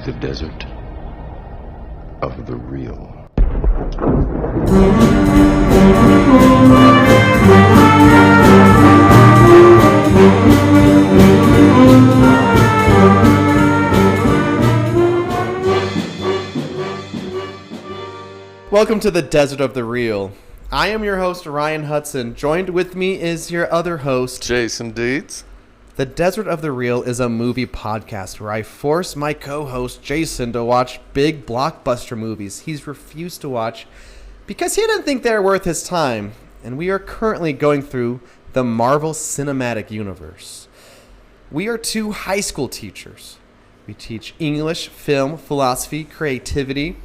the desert of the real. Welcome to the Desert of the Real. I am your host, Ryan Hudson. Joined with me is your other host, Jason Dietz. The Desert of the Real is a movie podcast where I force my co-host, Jason, to watch big blockbuster movies he's refused to watch because he didn't think they're worth his time. And we are currently going through the Marvel Cinematic Universe. We are two high school teachers. We teach English, film, philosophy, creativity.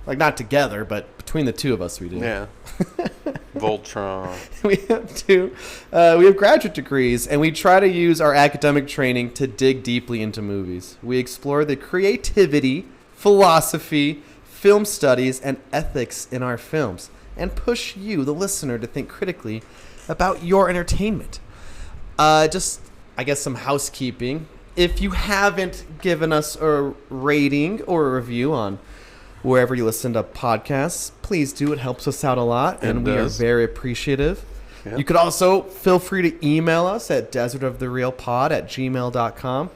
Like, not together, but between the two of us we do. Yeah. Voltron. We have graduate degrees, and we try to use our academic training to dig deeply into movies. We explore the creativity, philosophy, film studies, and ethics in our films, and push you, the listener, to think critically about your entertainment. Just, I guess, some housekeeping. If you haven't given us a rating or a review on wherever you listen to podcasts, please do. It helps us out a lot, and we are very appreciative. Yep. You could also feel free to email us at desertofthereelpod@gmail.com,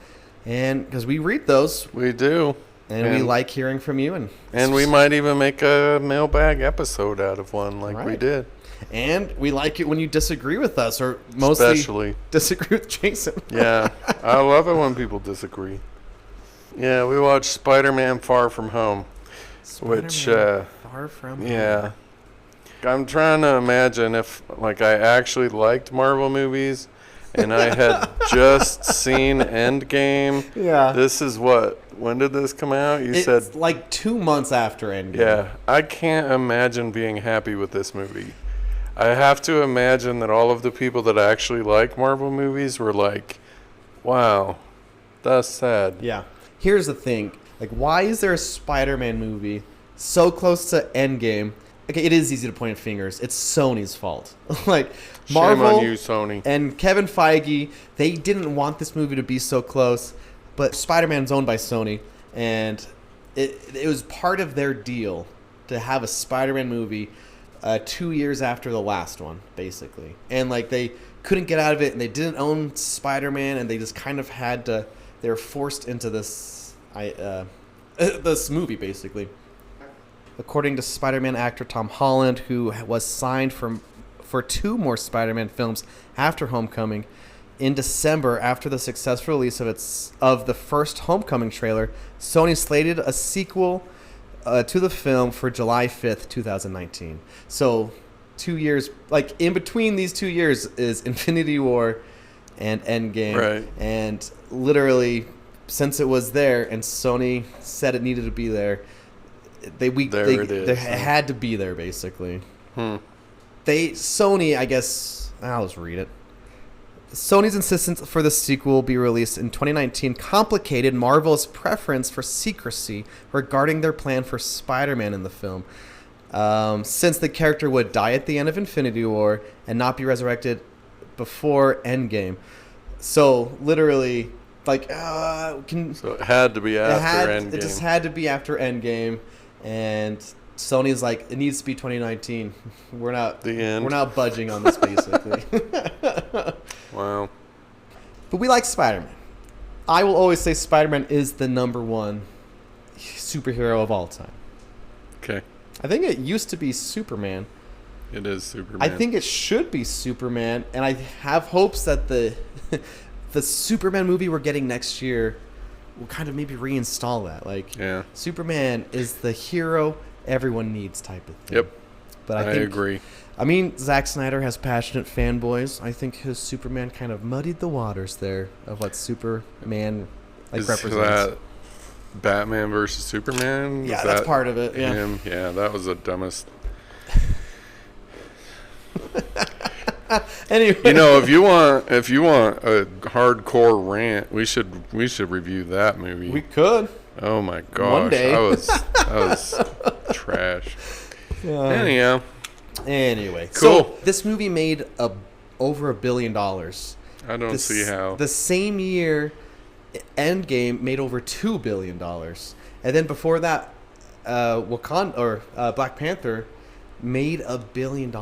and because we read those. We do. And we like hearing from you. And we might even make a mailbag episode out of one like we did. And we like it when you disagree with us, or mostly especially disagree with Jason. Yeah, I love it when people disagree. Yeah, we watched Spider-Man Far From Home. Far From Home. I'm trying to imagine if, like, I actually liked Marvel movies and I had just seen Endgame. Yeah. This is when did this come out? It's said like 2 months after Endgame. Yeah. I can't imagine being happy with this movie. I have to imagine that all of the people that actually like Marvel movies were like, wow, that's sad. Yeah. Here's the thing. Like, why is there a Spider-Man movie so close to Endgame? Okay, it is easy to point fingers. It's Sony's fault. Like, Marvel Shame on you, Sony. And Kevin Feige, they didn't want this movie to be so close, but Spider-Man's owned by Sony, and it was part of their deal to have a Spider-Man movie 2 years after the last one, basically. And, like, they couldn't get out of it, and they didn't own Spider-Man, and they just kind of had to... They were forced into this movie, basically. According to Spider-Man actor Tom Holland, who was signed for 2 more Spider-Man films after Homecoming, in December, after the successful release of the first Homecoming trailer, Sony slated a sequel to the film for July 5th, 2019. So 2 years, like, in between these 2 years is Infinity War and Endgame. Right. And literally, since it was there and Sony said it needed to be there, they had to be there, basically. Sony, I guess, I'll just read it. Sony's insistence for the sequel be released in 2019 complicated Marvel's preference for secrecy regarding their plan for Spider-Man in the film. Since the character would die at the end of Infinity War and not be resurrected before Endgame. So, literally... Like, so it had to be after Endgame. It just had to be after Endgame, and Sony's like, it needs to be 2019. We're not budging on this, basically. Wow. But we like Spider-Man. I will always say Spider-Man is the number one superhero of all time. Okay. I think it used to be Superman. It is Superman. I think it should be Superman, and I have hopes that the Superman movie we're getting next year will kind of maybe reinstall that. Like, Superman is the hero everyone needs type of thing. Yep. But I agree. I mean, Zack Snyder has passionate fanboys. I think his Superman kind of muddied the waters there of what Superman represents. That Batman versus Superman? Yeah, that's part of it. Yeah. Him? Yeah, that was the dumbest. Anyway, if you want a hardcore rant, we should review that movie. We could. Oh my gosh, one day. that was trash. Anyway, cool. So this movie made over $1 billion. I don't see how. The same year, Endgame made over $2 billion. And then before that, Black Panther made $1 billion.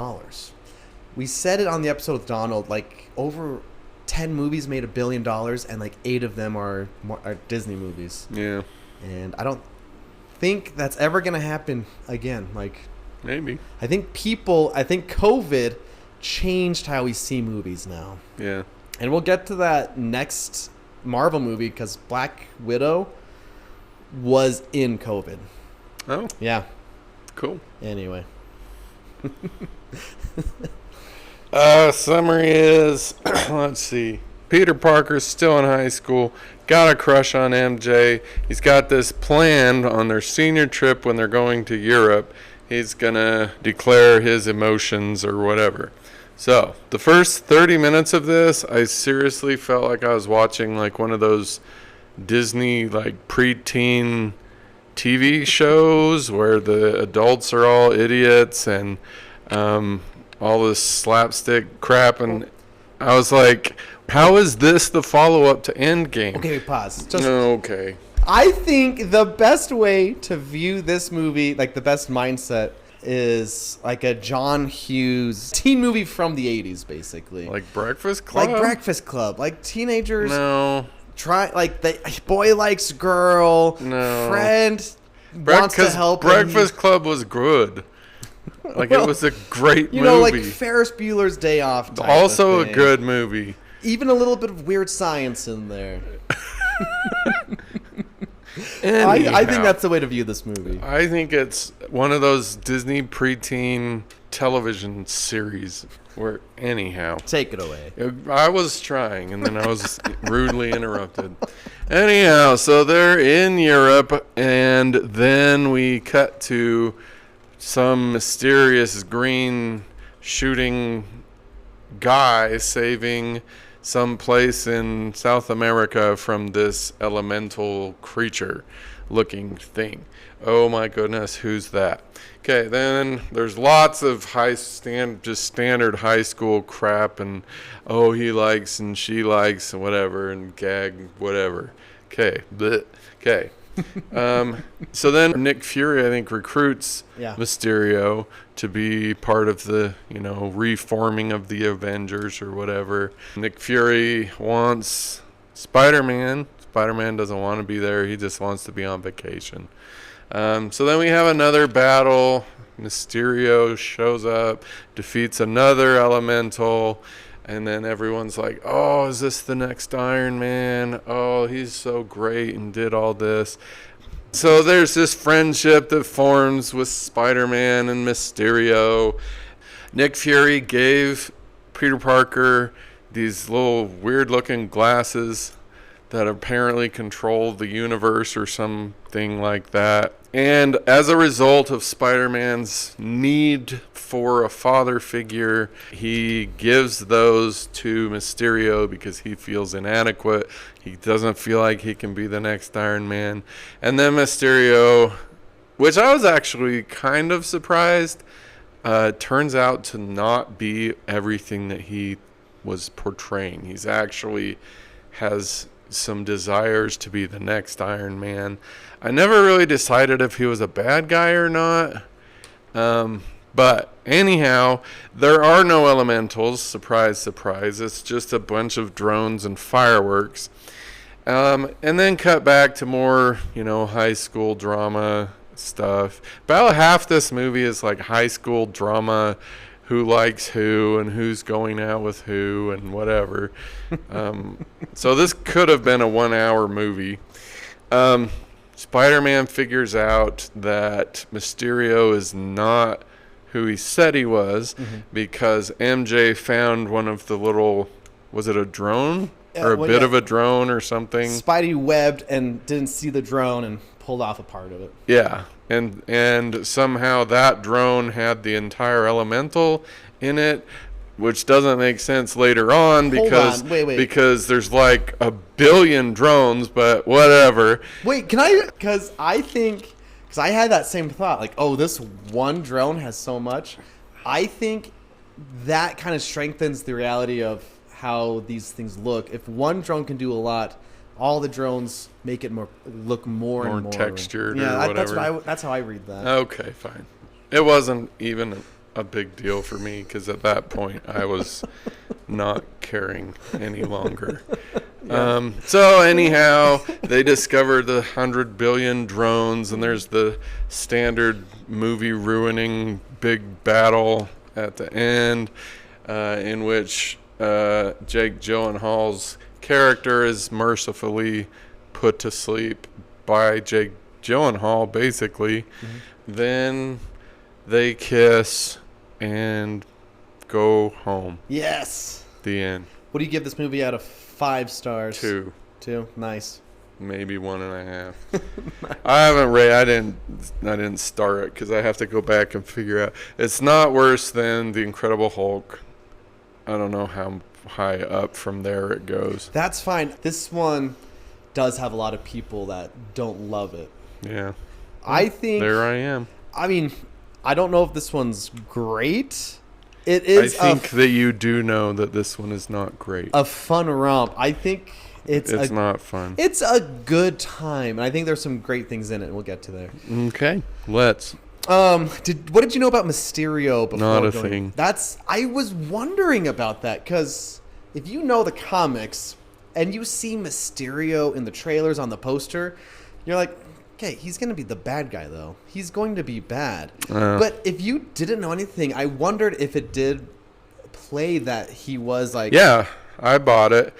We said it on the episode with Donald, like over 10 movies made $1 billion, and like 8 of them are Disney movies. Yeah. And I don't think that's ever going to happen again. Like, maybe. I think COVID changed how we see movies now. Yeah. And we'll get to that next Marvel movie because Black Widow was in COVID. Oh. Yeah. Cool. Anyway. Summary is, let's see. Peter Parker's still in high school, got a crush on MJ. He's got this plan on their senior trip when they're going to Europe. He's going to declare his emotions or whatever. So, the first 30 minutes of this, I seriously felt like I was watching like one of those Disney like preteen TV shows where the adults are all idiots and all this slapstick crap, and I was like, how is this the follow-up to Endgame? Okay, pause. Okay. I think the best way to view this movie, like the best mindset, is like a John Hughes teen movie from the 80s, basically. Like Breakfast Club? Like Breakfast Club. Like teenagers No. try, like the boy likes girl. No. Friend wants to help him. Breakfast Club was good. Like, Well, it was a great movie. You know, like Ferris Bueller's Day Off type Also of a thing. good movie. Even a little bit of weird science in there. I think that's the way to view this movie. I think it's one of those Disney preteen television series where, anyhow. Take it away. I was trying, and then I was rudely interrupted. Anyhow, so they're in Europe, and then we cut to some mysterious green shooting guy saving some place in South America from this elemental creature looking thing. Oh my goodness, who's that? Okay, then there's lots of standard high school crap, and oh, he likes and she likes and whatever, and gag whatever. Okay, okay. So then Nick Fury, I think, recruits Mysterio to be part of the, reforming of the Avengers or whatever. Nick Fury wants Spider-Man. Spider-Man doesn't want to be there. He just wants to be on vacation. So then we have another battle. Mysterio shows up, defeats another elemental. And then everyone's like, oh, is this the next Iron Man? Oh, he's so great and did all this. So there's this friendship that forms with Spider-Man and Mysterio. Nick Fury gave Peter Parker these little weird-looking glasses that apparently control the universe or something like that. And as a result of Spider-Man's need for a father figure, he gives those to Mysterio because he feels inadequate. He doesn't feel like he can be the next Iron Man. And then Mysterio, which I was actually kind of surprised, turns out to not be everything that he was portraying. He's actually has some desires to be the next Iron Man. I never really decided if he was a bad guy or not. But anyhow, there are no elementals. Surprise, surprise. It's just a bunch of drones and fireworks. And then cut back to more, high school drama stuff. About half this movie is like high school drama, who likes who and who's going out with who and whatever. So this could have been a 1-hour movie. Spider-Man figures out that Mysterio is not who he said he was because MJ found one of the little, was it a drone? Or a bit of a drone or something? Spidey webbed and didn't see the drone and pulled off a part of it. Yeah, and somehow that drone had the entire elemental in it, which doesn't make sense later on because because there's like 1 billion drones, but whatever. Wait, can I? Because I had that same thought, like, oh, this one drone has so much. I think that kind of strengthens the reality of how these things look. If one drone can do a lot, All the drones make it look more and more textured or yeah, whatever. that's how I read that. Okay, fine. It wasn't even a big deal for me because at that point I was not caring any longer. So anyhow, they discovered the 100 billion drones, and there's the standard movie ruining big battle at the end, in which Jake Gyllenhaal's character is mercifully put to sleep by Jake Gyllenhaal, basically. Then they kiss and go home. Yes. The end. What do you give this movie out of 5 stars? 2. 2. Nice. Maybe 1.5. I haven't read. I didn't start it because I have to go back and figure out. It's not worse than The Incredible Hulk. I don't know how high up from there it goes. That's fine. This one does have a lot of people that don't love it. Yeah. I think. There I am. I mean, I don't know if this one's great. It is. I think that you do know that this one is not great. A fun romp. I think it's not fun. It's a good time, and I think there's some great things in it, and we'll get to there. Okay, let's. What did you know about Mysterio before? Not a thing. I was wondering about that because if you know the comics and you see Mysterio in the trailers on the poster, you're like, okay, he's going to be the bad guy, though. He's going to be bad. But if you didn't know anything, I wondered if it did play that he was like... Yeah, I bought it.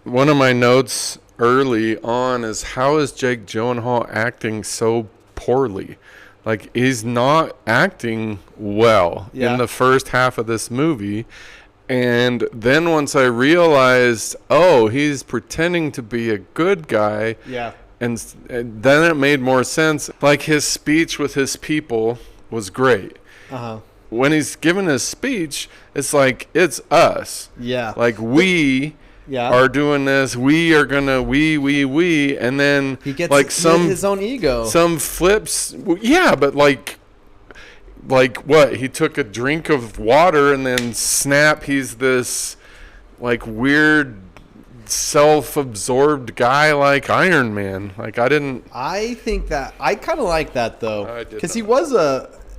One of my notes early on is, how is Jake Gyllenhaal acting so poorly? Like, he's not acting well in the first half of this movie. And then once I realized, he's pretending to be a good guy... Yeah. And then it made more sense. Like, his speech with his people was great. When he's giving his speech, it's like, it's us. Yeah. Like, we are doing this. We are going to, we. And then, he gets like, his own ego. Some flips. Yeah, but like what? He took a drink of water and then snap, he's this, like, weird... self-absorbed guy like Iron Man. Like, I think that I kind of like that though, because he was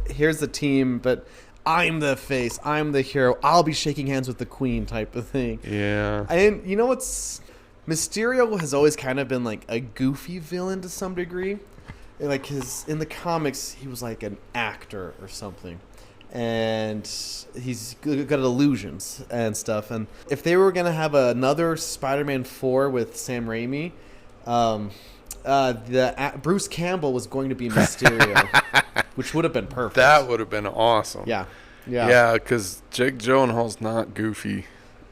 here's the team, but I'm the face, I'm the hero, I'll be shaking hands with the queen type of thing. Yeah. And you know what's, Mysterio has always kind of been like a goofy villain to some degree. Like, in the comics, he was like an actor or something. And he's good at illusions and stuff. And if they were going to have another Spider-Man 4 with Sam Raimi, Bruce Campbell was going to be Mysterio, which would have been perfect. That would have been awesome. Yeah. Yeah, because Jake Gyllenhaal's not goofy.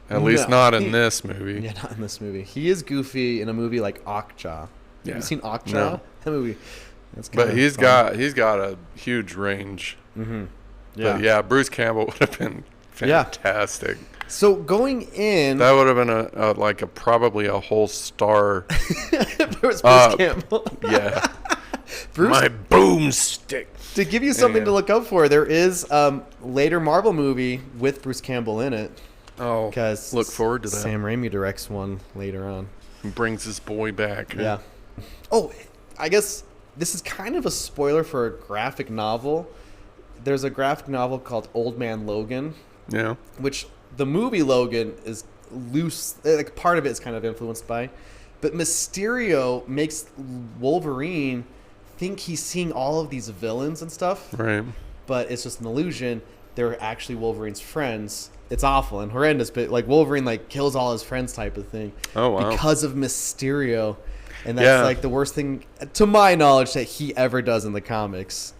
At least not in this movie. Yeah, not in this movie. He is goofy in a movie like Okja. Yeah. Have you seen Okja? No. That movie. But he's got a huge range. Mm-hmm. Yeah. But yeah, Bruce Campbell would have been fantastic. Yeah. So going in, that would have been probably a whole star. If there was Bruce Campbell. Yeah. My boomstick. To give you something to look up for, there is later Marvel movie with Bruce Campbell in it. Oh, because look forward to that. Sam Raimi directs one later on. Brings his boy back. Yeah. Oh, I guess this is kind of a spoiler for a graphic novel. There's a graphic novel called Old Man Logan. Yeah. Which the movie Logan is loose. Like, part of it is kind of influenced by. But Mysterio makes Wolverine think he's seeing all of these villains and stuff. Right. But it's just an illusion. They're actually Wolverine's friends. It's awful and horrendous, but like Wolverine like kills all his friends type of thing. Oh, wow. Because of Mysterio. And that's like the worst thing, to my knowledge, that he ever does in the comics.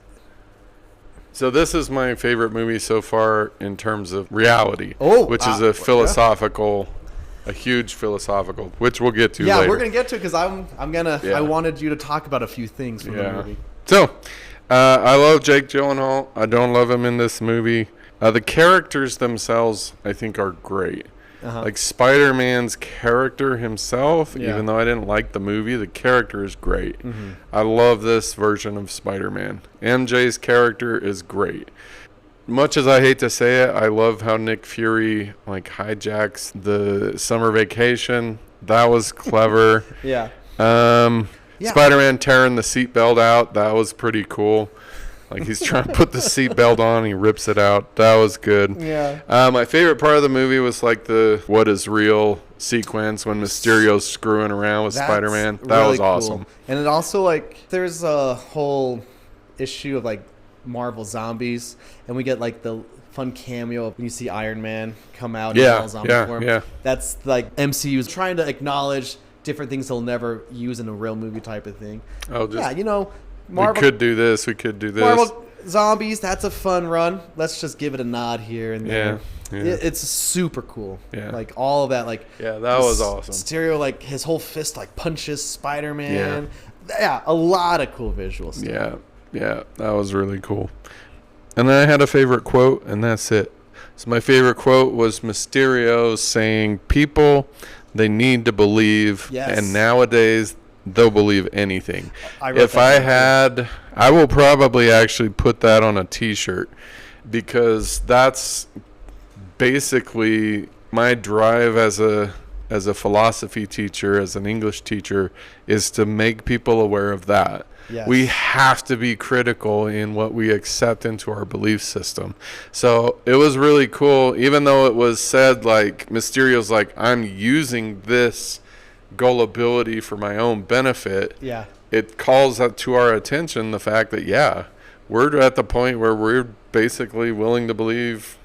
So this is my favorite movie so far in terms of reality, which is a huge philosophical, which we'll get to later. Yeah, we're going to get to it because I wanted you to talk about a few things from the movie. So, I love Jake Gyllenhaal. I don't love him in this movie. The characters themselves, I think, are great. Like Spider-Man's character himself, even though I didn't like the movie, the character is great. Mm-hmm. I love this version of Spider-Man. MJ's character is great. Much as I hate to say it, I love how Nick Fury hijacks the summer vacation That was clever. Yeah. Yeah. Spider-Man tearing the seatbelt out. That was pretty cool. Like he's trying to put the seatbelt on, and he rips it out. That was good. Yeah. My favorite part of the movie was like the what is real sequence when Mysterio's screwing around with Spider-Man. That really was awesome. Cool. And it also like there's a whole issue of like Marvel zombies, and we get like the fun cameo of when you see Iron Man come out in all zombie form. Yeah. That's like MCU's trying to acknowledge different things they'll never use in a real movie type of thing. Oh, just, yeah, you know, Marvel, we could do this. We could do this. Marvel zombies, that's a fun run. Let's just give it a nod here and there. Yeah. It's super cool. Yeah. Like all of that. Like that was awesome. Mysterio, like his whole fist like punches Spider-Man. Yeah, a lot of cool visual stuff. Yeah, that was really cool. And then I had a favorite quote, and that's it. So my favorite quote was Mysterio saying, "People, they need to believe, and nowadays they'll believe anything." I will probably actually put that on a T-shirt, because that's basically my drive as a philosophy teacher, as an English teacher, is to make people aware of that. Yes. We have to be critical in what we accept into our belief system. So it was really cool, even though it was said like Mysterio's like, I'm using this gullibility for my own benefit. Yeah. It calls up to our attention the fact that, we're at the point where we're basically willing to believe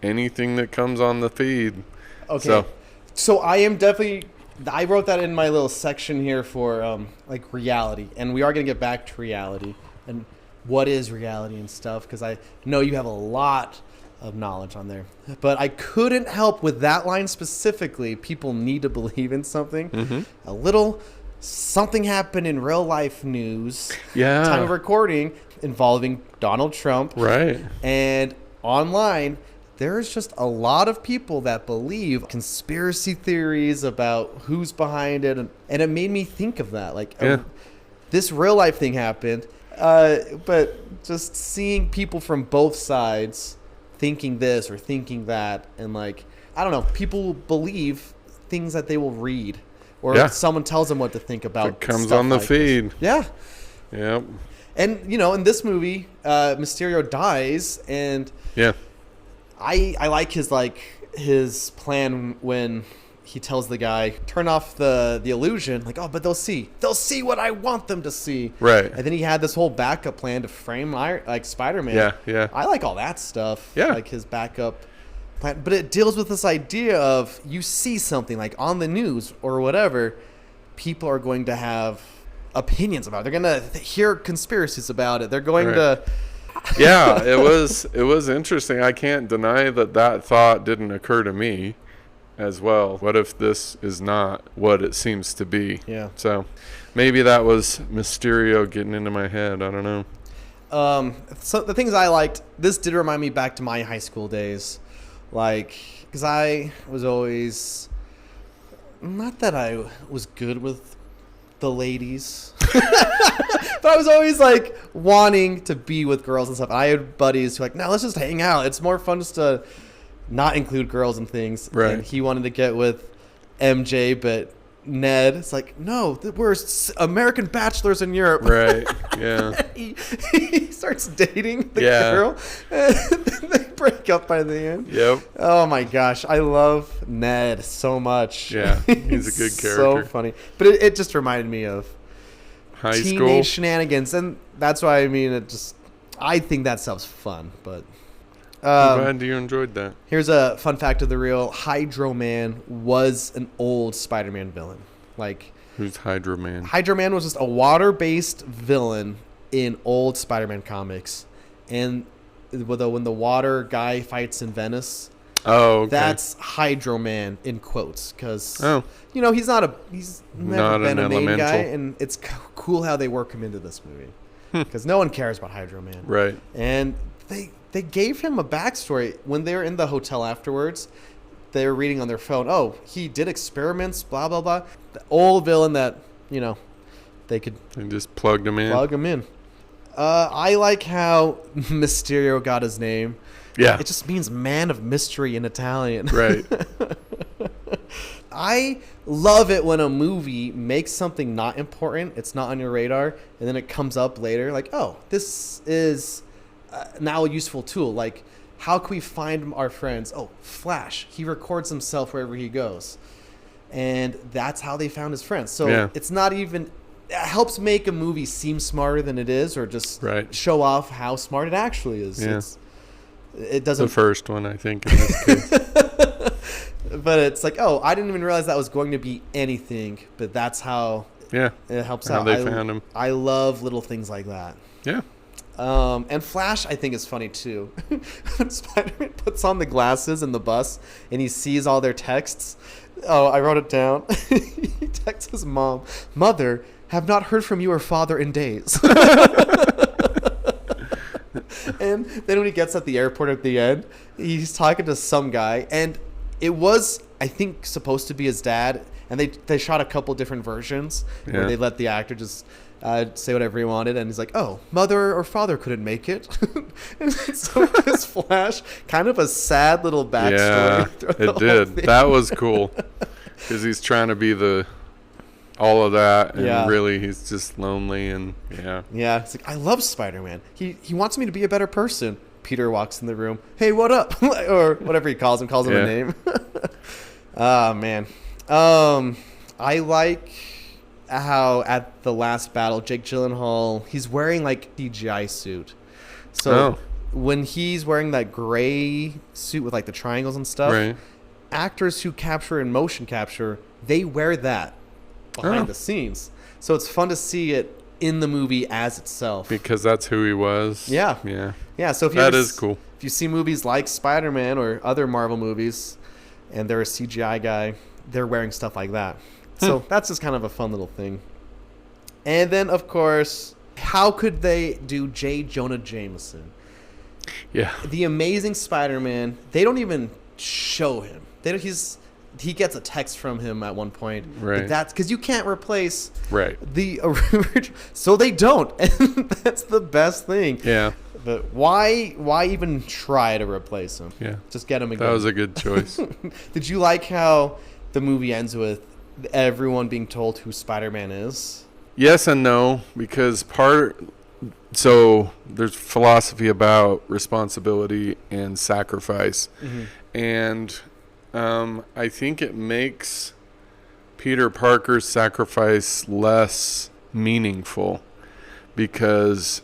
anything that comes on the feed. Okay. So I am definitely... I wrote that in my little section here for like reality, and we are going to get back to reality and what is reality and stuff, because I know you have a lot of knowledge on there. But I couldn't help with that line specifically. People need to believe in something. Mm-hmm. A little something happened in real life news. Yeah. Time of recording involving Donald Trump. Right. And online, there's just a lot of people that believe conspiracy theories about who's behind it. And it made me think of that. Like, this real life thing happened. But just seeing people from both sides thinking this or thinking that. And, like, I don't know. People believe things that they will read. Or someone tells them what to think about. It comes on the feed. Yeah. Yep. And, you know, in this movie, Mysterio dies. And... yeah. I like his plan when he tells the guy, turn off the illusion, like, oh, but they'll see what I want them to see. Right. And then he had this whole backup plan to frame Spider-Man. Yeah. I like all that stuff. Yeah. Like his backup plan. But it deals with this idea of you see something like on the news or whatever, people are going to have opinions about it. They're going to hear conspiracies about it. They're going to... Yeah, it was interesting. I can't deny that thought didn't occur to me as well. What if this is not what it seems to be? Yeah. So maybe that was Mysterio getting into my head. I don't know. So the things I liked, this did remind me back to my high school days. Like, because I was always, not that I was good with the ladies, but I was always like wanting to be with girls and stuff. I had buddies who were like, no, let's just hang out. It's more fun just to not include girls and things. Right. And he wanted to get with MJ, but Ned, it's like, no, we're American bachelors in Europe. Right. Yeah. he starts dating the girl, and then they break up by the end. Yep. Oh my gosh, I love Ned so much. Yeah, he's a good character. So funny, but it just reminded me of high teenage school shenanigans, and that's why I mean I think that stuff's fun, but. I'm glad you enjoyed that. Here's a fun fact of the real. Hydro Man was an old Spider-Man villain. Like, who's Hydro Man? Hydro Man was just a water-based villain in old Spider-Man comics. And when the water guy fights in Venice, that's Hydro Man in quotes. Because, you know, he's never been a main guy. And it's cool how they work him into this movie. Because no one cares about Hydro Man. Right. And they gave him a backstory when they were in the hotel afterwards. They were reading on their phone, oh, he did experiments, blah, blah, blah. The old villain that, you know, they just plugged him in. I like how Mysterio got his name. Yeah. It just means man of mystery in Italian. Right. I love it when a movie makes something not important, it's not on your radar, and then it comes up later like, oh, this is now a useful tool. Like, how can we find our friends? Oh, Flash. He records himself wherever he goes. And that's how they found his friends. So it's not even... It helps make a movie seem smarter than it is, or just show off how smart it actually is. Yeah. It doesn't... The first one, I think, in this case. But it's like, oh, I didn't even realize that was going to be anything. But that's how it helps out. How they found him. I love little things like that. Yeah. And Flash, I think, is funny, too. When Spider-Man puts on the glasses in the bus and he sees all their texts. Oh, I wrote it down. He texts his mom, "Mother, have not heard from your father in days." And then when he gets at the airport at the end, he's talking to some guy. And it was, I think, supposed to be his dad. And they shot a couple different versions where they let the actor just... say whatever he wanted, and he's like, "Oh, mother or father couldn't make it." And so his Flash, kind of a sad little backstory. Yeah, it did. That was cool because he's trying to be all of that, and really he's just lonely, and yeah. It's like, I love Spider-Man. He wants me to be a better person. Peter walks in the room. "Hey, what up?" Or whatever he calls him a name. Oh man, I like how at the last battle, Jake Gyllenhaal, he's wearing like CGI suit. So when he's wearing that gray suit with like the triangles and stuff, actors who capture in motion capture, they wear that behind the scenes. So it's fun to see it in the movie as itself. Because that's who he was. Yeah. So that is cool. If you see movies like Spider-Man or other Marvel movies and they're a CGI guy, they're wearing stuff like that. So that's just kind of a fun little thing. And then, of course, how could they do J. Jonah Jameson? Yeah. The Amazing Spider-Man, they don't even show him. He gets a text from him at one point. Right. But that's because you can't replace the original. So they don't. And that's the best thing. Yeah. But why even try to replace him? Yeah. Just get him again. That was a good choice. Did you like how the movie ends with everyone being told who Spider-Man is? Yes and no, because so there's philosophy about responsibility and sacrifice. And I think it makes Peter Parker's sacrifice less meaningful, because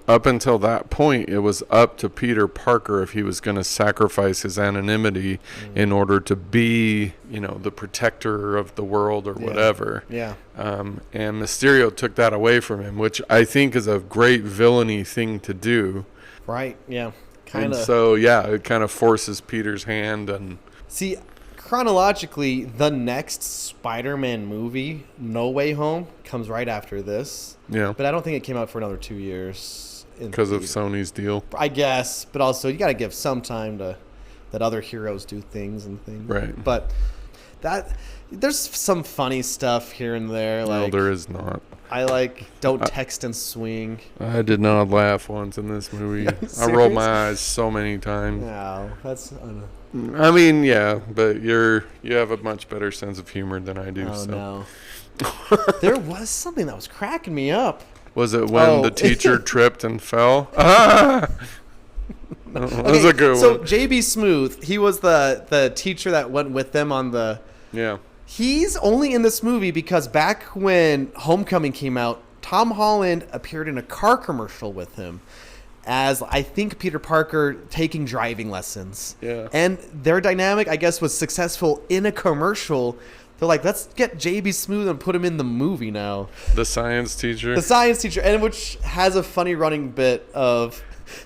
up until that point, it was up to Peter Parker if he was going to sacrifice his anonymity in order to be, the protector of the world or whatever. Yeah. And Mysterio took that away from him, which I think is a great villainy thing to do. Right. Yeah. And so, it kind of forces Peter's hand. And see, chronologically, the next Spider-Man movie, No Way Home, comes right after this. Yeah. But I don't think it came out for another 2 years. Because of Sony's deal. I guess. But also, you got to give some time to that other heroes do things and things. Right. But there's some funny stuff here and there. No, there is not. I don't text and swing. I did not laugh once in this movie. I rolled my eyes so many times. No, that's... I mean, yeah, but you have a much better sense of humor than I do. Oh, so. no. There was something that was cracking me up. Was it when the teacher tripped and fell? That was a good one. So J.B. Smoove, he was the teacher that went with them on the... Yeah. He's only in this movie because back when Homecoming came out, Tom Holland appeared in a car commercial with him as, I think, Peter Parker taking driving lessons. Yeah. And their dynamic, I guess, was successful in a commercial. They're like, let's get J.B. Smoove and put him in the movie now. The science teacher. And which has a funny running bit of,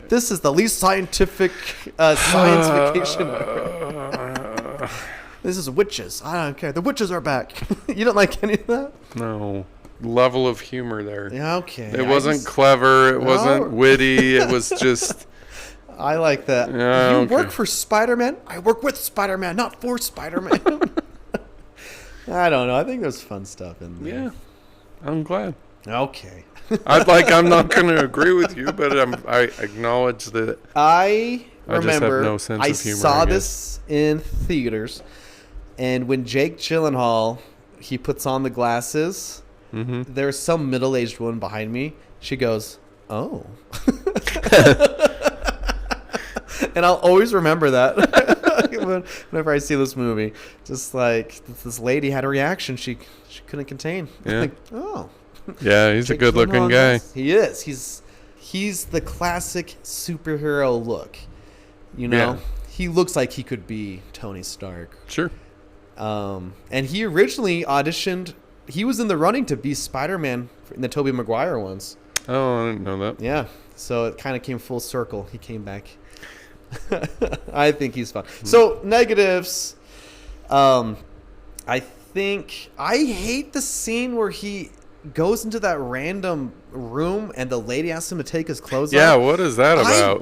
this is the least scientific science vacation ever. This is witches. I don't care. The witches are back. You don't like any of that? No. Level of humor there. Yeah, okay. It wasn't clever. It wasn't witty. It was just... I like that. You work for Spider-Man? I work with Spider-Man, not for Spider-Man. I don't know. I think there's fun stuff in there. Yeah. I'm glad. Okay. I'm not going to agree with you, but I acknowledge that I remember just have no sense of humor, saw this in theaters. And when Jake Gyllenhaal, he puts on the glasses, there's some middle-aged woman behind me. She goes, "Oh." And I'll always remember that whenever I see this movie. Just like this lady had a reaction she couldn't contain. Yeah. Like, oh. Yeah, he's a Jake good-looking Gyllenhaal, guy. He is. He's the classic superhero look. You know? Yeah. He looks like he could be Tony Stark. Sure. And he originally auditioned. He was in the running to be Spider-Man in the Tobey Maguire ones. Oh, I didn't know that. Yeah. So it kind of came full circle. He came back. I think he's fun. So negatives. I think I hate the scene where he goes into that random room and the lady asks him to take his clothes off. Yeah, what is that about?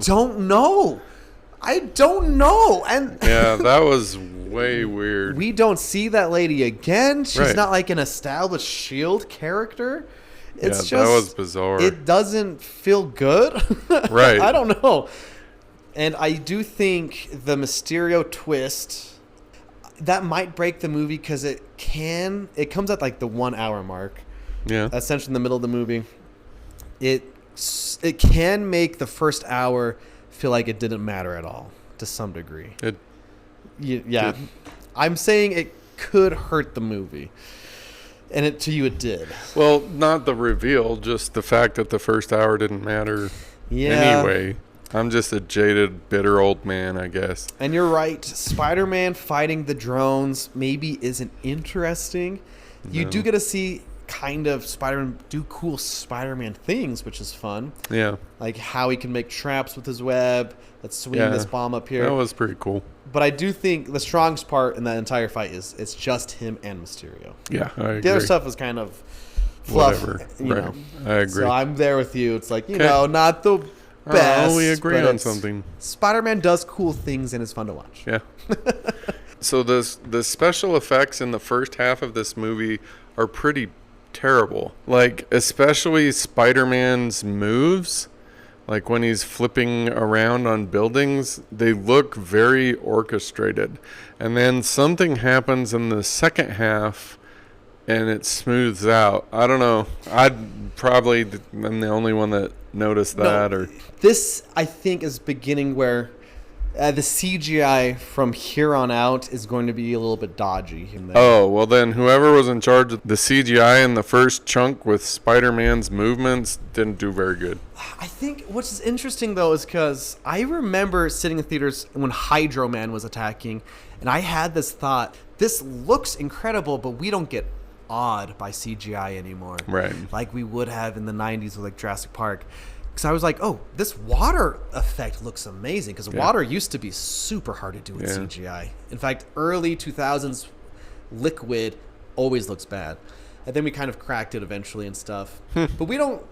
I don't know. And Yeah, that was way weird. we don't see that lady again. She's Right. not like an established S.H.I.E.L.D. character. It's Yeah, just that was bizarre. It doesn't feel good. Right. I don't know. And I do think the Mysterio twist that might break the movie because it comes at like the 1 hour mark. Yeah. Essentially in the middle of the movie. It can make the first hour feel like it didn't matter at all to some degree. Yeah. I'm saying it could hurt the movie. And to you it did. Well, not the reveal, just the fact that the first hour didn't matter anyway. I'm just a jaded, bitter old man, I guess. And you're right. Spider-Man fighting the drones maybe isn't interesting. You do get to see kind of Spider-Man do cool Spider-Man things, which is fun. Yeah. Like how he can make traps with his web. Let's swing this bomb up here. That was pretty cool. But I do think the strongest part in that entire fight is it's just him and Mysterio. Yeah, I agree. The other stuff is kind of fluff. Whatever. You Right. know. I agree. So I'm there with you. It's like, not the best. Oh, we agree but on it's- something. Spider-Man does cool things and it's fun to watch. Yeah. So the special effects in the first half of this movie are pretty terrible. Like, especially Spider-Man's moves. Like when he's flipping around on buildings, they look very orchestrated. And then something happens in the second half and it smooths out. I don't know. I'm the only one that noticed that. Or this, I think, is beginning where the CGI from here on out is going to be a little bit dodgy. Oh, well then whoever was in charge of the CGI in the first chunk with Spider-Man's movements didn't do very good. I think what's interesting, though, is because I remember sitting in theaters when Hydro Man was attacking, and I had this thought, this looks incredible, but we don't get awed by CGI anymore. Right. Like we would have in the 90s with like Jurassic Park. Because I was like, oh, this water effect looks amazing. Because water used to be super hard to do with CGI. In fact, early 2000s liquid always looks bad. And then we kind of cracked it eventually and stuff. But we don't,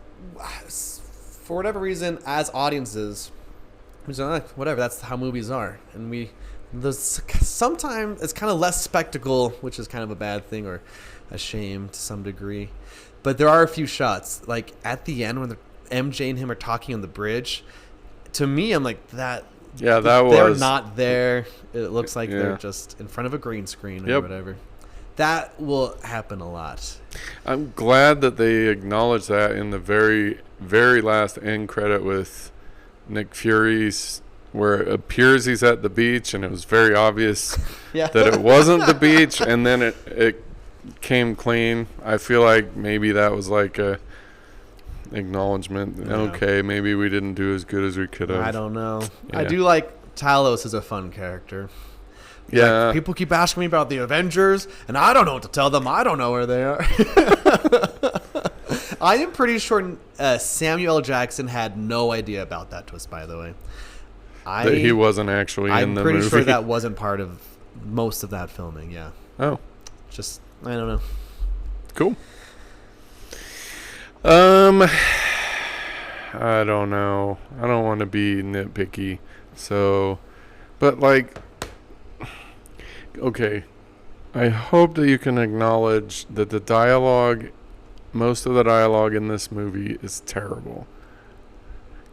for whatever reason, as audiences, we just, whatever, that's how movies are. And sometimes it's kind of less spectacle, which is kind of a bad thing or a shame to some degree. But there are a few shots, like at the end when MJ and him are talking on the bridge. To me, I'm like, that. Yeah, they're not there. It looks like they're just in front of a green screen or whatever. That will happen a lot. I'm glad that they acknowledged that in the very, very last end credit with Nick Fury's, where it appears he's at the beach, and it was very obvious that it wasn't the beach, and then it came clean. I feel like maybe that was like a acknowledgement. Yeah. Okay, maybe we didn't do as good as we could have. I don't know. Yeah. I do like Talos as a fun character. Yeah. Like, people keep asking me about the Avengers, and I don't know what to tell them. I don't know where they are. I am pretty sure Samuel L. Jackson had no idea about that twist, by the way. That he wasn't actually in the movie. I'm pretty sure that wasn't part of most of that filming, yeah. Oh. Just, I don't know. Cool. I don't know. I don't want to be nitpicky. So, but like, okay. I hope that you can acknowledge that the dialogue, most of the dialogue in this movie is terrible.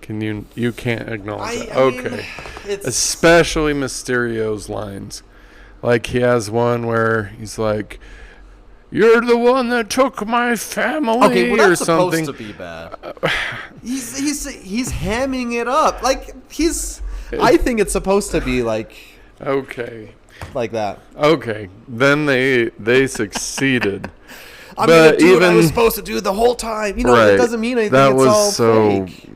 You can't acknowledge that. Okay. It's Especially Mysterio's lines. Like he has one where he's like, "You're the one that took my family," Okay, well, that's or something. supposed to be bad. He's hamming it up. Like I think it's supposed to be like Okay. that. Okay. Then they succeeded. I'm gonna do what I was supposed to do the whole time. You know, Right. it doesn't mean anything. That it's was all so fake.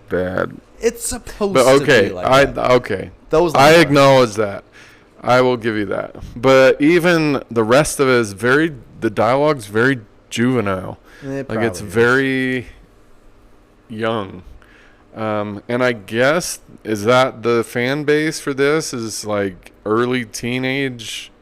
bad. It's supposed But to okay, be like that. okay. Those I lines are- acknowledge that. I will give you that. But even the rest of it is the dialogue's very juvenile. It Like it's probably is. very young. And I guess, is that the fan base for this? Is like early teenage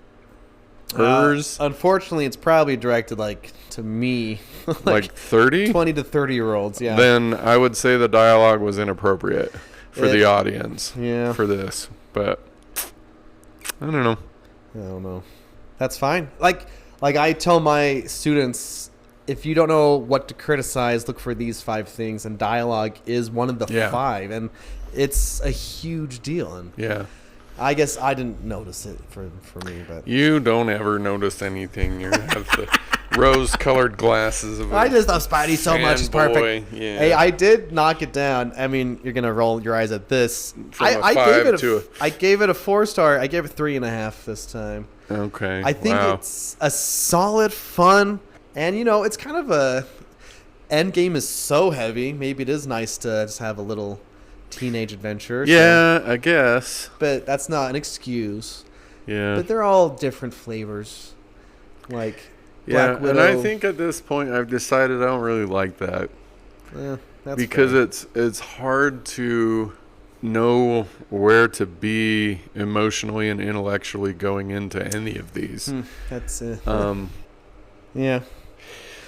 Unfortunately, it's probably directed like to me, like 30? 20 to 30-year-olds. Yeah. Then I would say the dialogue was inappropriate for the audience Yeah. for this. But I don't know. I don't know. That's fine. Like I tell my students, if you don't know what to criticize, look for these 5 things, and dialogue is one of the 5, and it's a huge deal. And Yeah. I guess I didn't notice it for me, but You don't ever notice anything. You have the rose-colored glasses of I just love Spidey so much. It's fanboy. perfect. Yeah. Hey, I did knock it down. I mean, you're gonna roll your eyes at this. From a I 5 gave it to I gave it a 4-star. I gave it 3.5 this time. Okay. I think wow. it's a solid, fun, and it's kind of a Endgame is so heavy. Maybe it is nice to just have a little teenage adventure. Yeah, I guess. But that's not an excuse. Yeah. But they're all different flavors. Like Yeah, Black Widow. and I think at this point I've decided I don't really like that that's because fair. it's hard to know where to be emotionally and intellectually going into any of these. That's Um, yeah.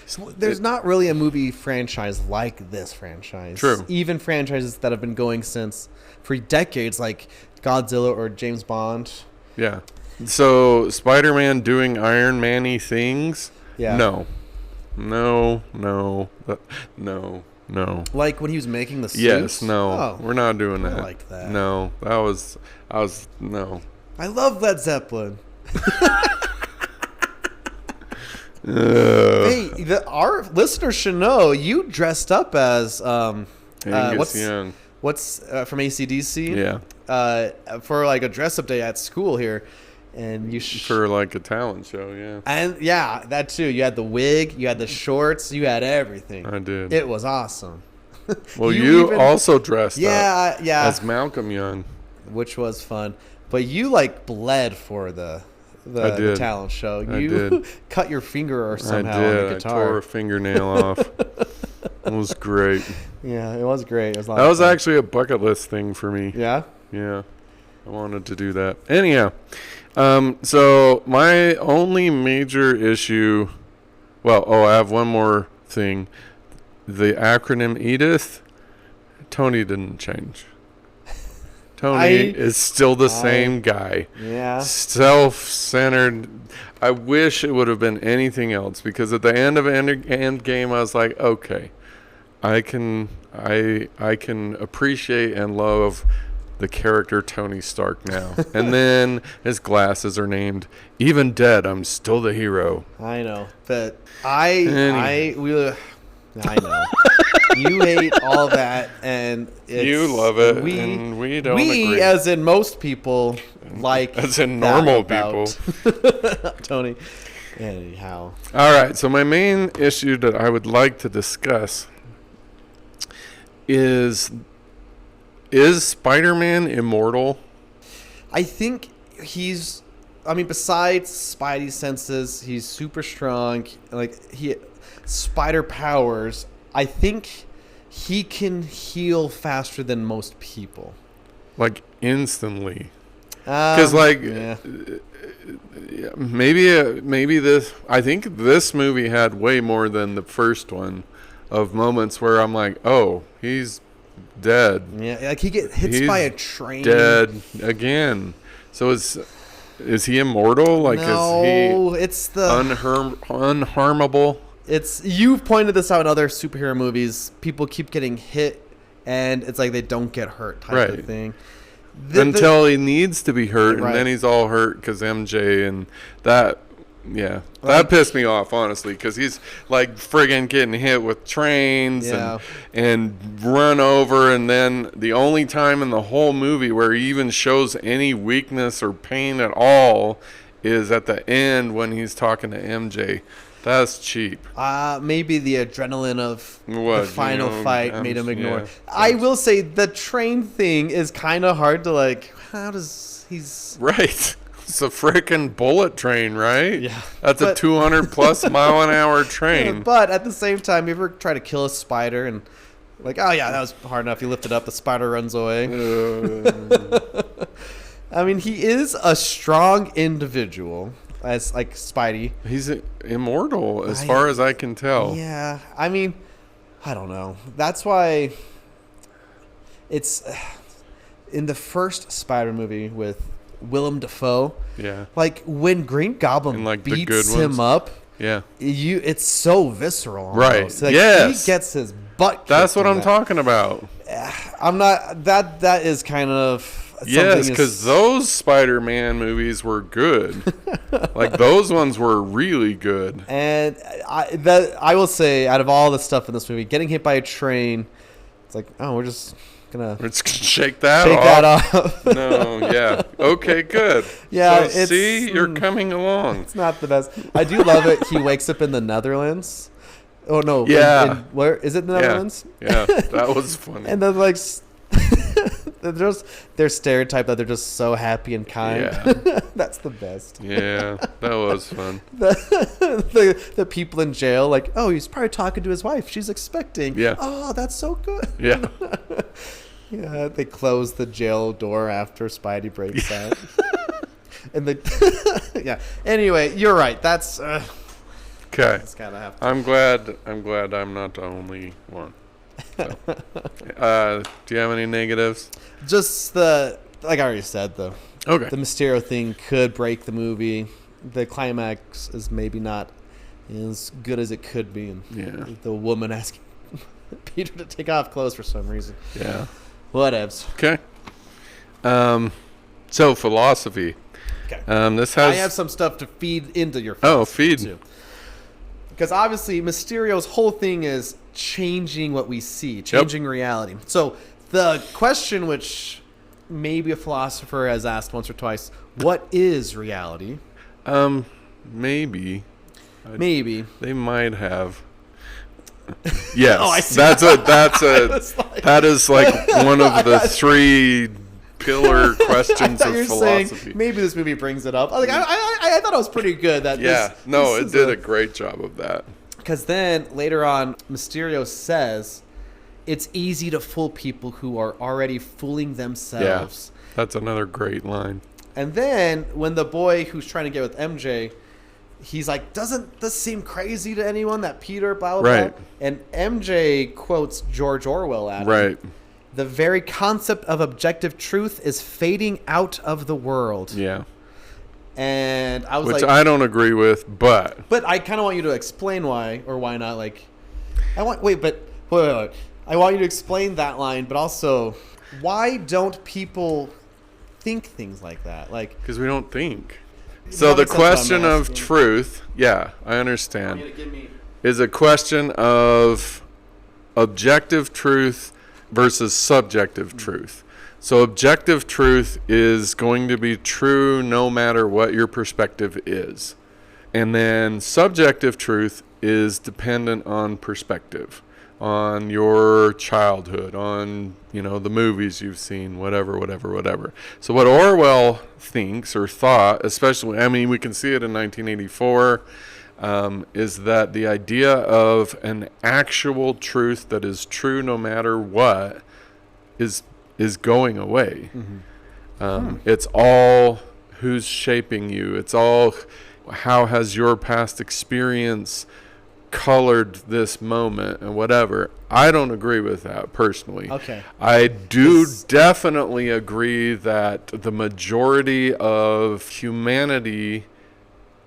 So there's not really a movie franchise like this franchise. True. Even franchises that have been going for decades, like Godzilla or James Bond. yeah. So Spider-Man doing Iron Man-y things? Yeah. No. No. Like when he was making the suits? Yes, no. Oh, We're not doing I that. like that. No. No. I love Led Zeppelin. Ugh. Hey, our listeners should know you dressed up as Angus Young. what's from AC/DC? Yeah. For like a dress-up day at school here, and you For like a talent show, yeah. and yeah, that too. You had the wig, you had the shorts, you had everything. I did. It was awesome. Well, you also dressed up yeah, as Malcolm Young. which was fun. But you like bled for the I did. talent show. I You did. cut your finger or somehow I did. on the I guitar. tore a fingernail off. It was great. Yeah, it was great. It was a lot That of was fun. actually a bucket list thing for me. Yeah. Yeah. I wanted to do that. Anyhow, so my only major issue, I have one more thing. The acronym Edith, Tony didn't change. Tony is still the same guy. Yeah. Self-centered. I wish it would have been anything else, because at the end of Endgame, I was like, okay, I can appreciate and love the character Tony Stark now. And then his glasses are named Even Dead, I'm Still the Hero. I know, but I know you hate all that, and You love it, and we don't agree. as in most people, like As in that normal about Tony. Anyhow, All right, so my main issue that I would like to discuss is Spider-Man immortal? I think he's. I mean, besides Spidey senses, he's super strong. Like spider powers. I think he can heal faster than most people. Like instantly. Because maybe this. I think this movie had way more than the first one, of moments where I'm like, oh, he's dead. Yeah, like he get hits by a train. Dead again. So is he immortal? Like No, is he it's the unharmable? It's you've pointed this out in other superhero movies. People keep getting hit, and it's like they don't get hurt type of thing. until he needs to be hurt, Right. and then he's all hurt because MJ and that. Yeah, that Like- pissed me off, honestly, because he's like friggin' getting hit with trains Yeah. and run over, and then the only time in the whole movie where he even shows any weakness or pain at all is at the end when he's talking to MJ. That's cheap. Maybe the adrenaline of What, the final you know, fight made him ignore. yeah. I will say the train thing is kind of hard to like. How does he's? Right. It's a frickin' bullet train, right? Yeah. That's a But- 200 plus mile an hour train. But at the same time, you ever try to kill a spider and like, oh yeah, that was hard enough. You lift it up, the spider runs away. I mean, he is a strong individual, as like Spidey. He's immortal, as far as I can tell. Yeah, I mean, I don't know. That's why it's in the first Spider movie with Willem Dafoe. Yeah. Like when Green Goblin And, like, the beats good him ones. up, Yeah. it's so visceral. Right. Almost. Like, Yes. he gets his butt. That's kicked what in I'm that. talking about. I'm not. That is kind of. Yes, something because is- those Spider-Man movies were good. Like, those ones were really good. And I will say, out of all the stuff in this movie, getting hit by a train, it's like, oh, we're just gonna Let's shake that take off. that off. No, yeah. Okay, good. Yeah, So, it's- see, you're coming along. It's not the best. I do love it. He wakes up in the Netherlands. Oh no! Yeah. Where is it? The Netherlands? Yeah, that was funny. And then like, they're stereotyped that they're just so happy and kind. Yeah. That's the best. Yeah, that was fun. The people in jail, like, oh, he's probably talking to his wife. She's expecting. Yeah. Oh, that's so good. Yeah. Yeah, they close the jail door after Spidey breaks out. And they, yeah. Anyway, you're right. That's Okay. gotta have to. I'm glad I'm not the only one. So. Do you have any negatives? Just like I already said, the Okay. Mysterio thing could break the movie. The climax is maybe not as good as it could be. And Yeah. the woman asking Peter to take off clothes for some reason. Yeah. Whatevs. Okay. So philosophy. Okay. This has. I have some stuff to feed into your feed. too. Because obviously Mysterio's whole thing is changing what we see, changing reality. So the question, which maybe a philosopher has asked once or twice, what is reality? Maybe. Maybe. They might have. Yes. Oh, I see. That's was like- that is like one of the three pillar questions I thought of you were philosophy. saying maybe this movie brings it up. I was like, I thought it was pretty good. That Yeah. this, No, this it is did a great job of that. Because then later on, Mysterio says it's easy to fool people who are already fooling themselves. Yeah. That's another great line. And then when the boy who's trying to get with MJ, he's like, doesn't this seem crazy to anyone that Peter blah, blah, Right. blah? And MJ quotes George Orwell at him. Right. The very concept of objective truth is fading out of the world. Yeah. And I was Which like, I don't agree with, but but I kind of want you to explain why or why not. Like, I want wait. I want you to explain that line, but also why don't people think things like that? Like, because we don't think. So That the makes sense what I'm question of asking. truth, yeah, I I understand, want you to give me is a question of objective truth versus subjective truth. So objective truth is going to be true no matter what your perspective is. And then subjective truth is dependent on perspective, on your childhood, on, the movies you've seen, whatever. So what Orwell thinks or thought, especially, we can see it in 1984, is that the idea of an actual truth that is true no matter what is going away. It's all who's shaping you. It's all how has your past experience colored this moment and whatever. I don't agree with that personally. Okay. I do definitely agree that the majority of humanity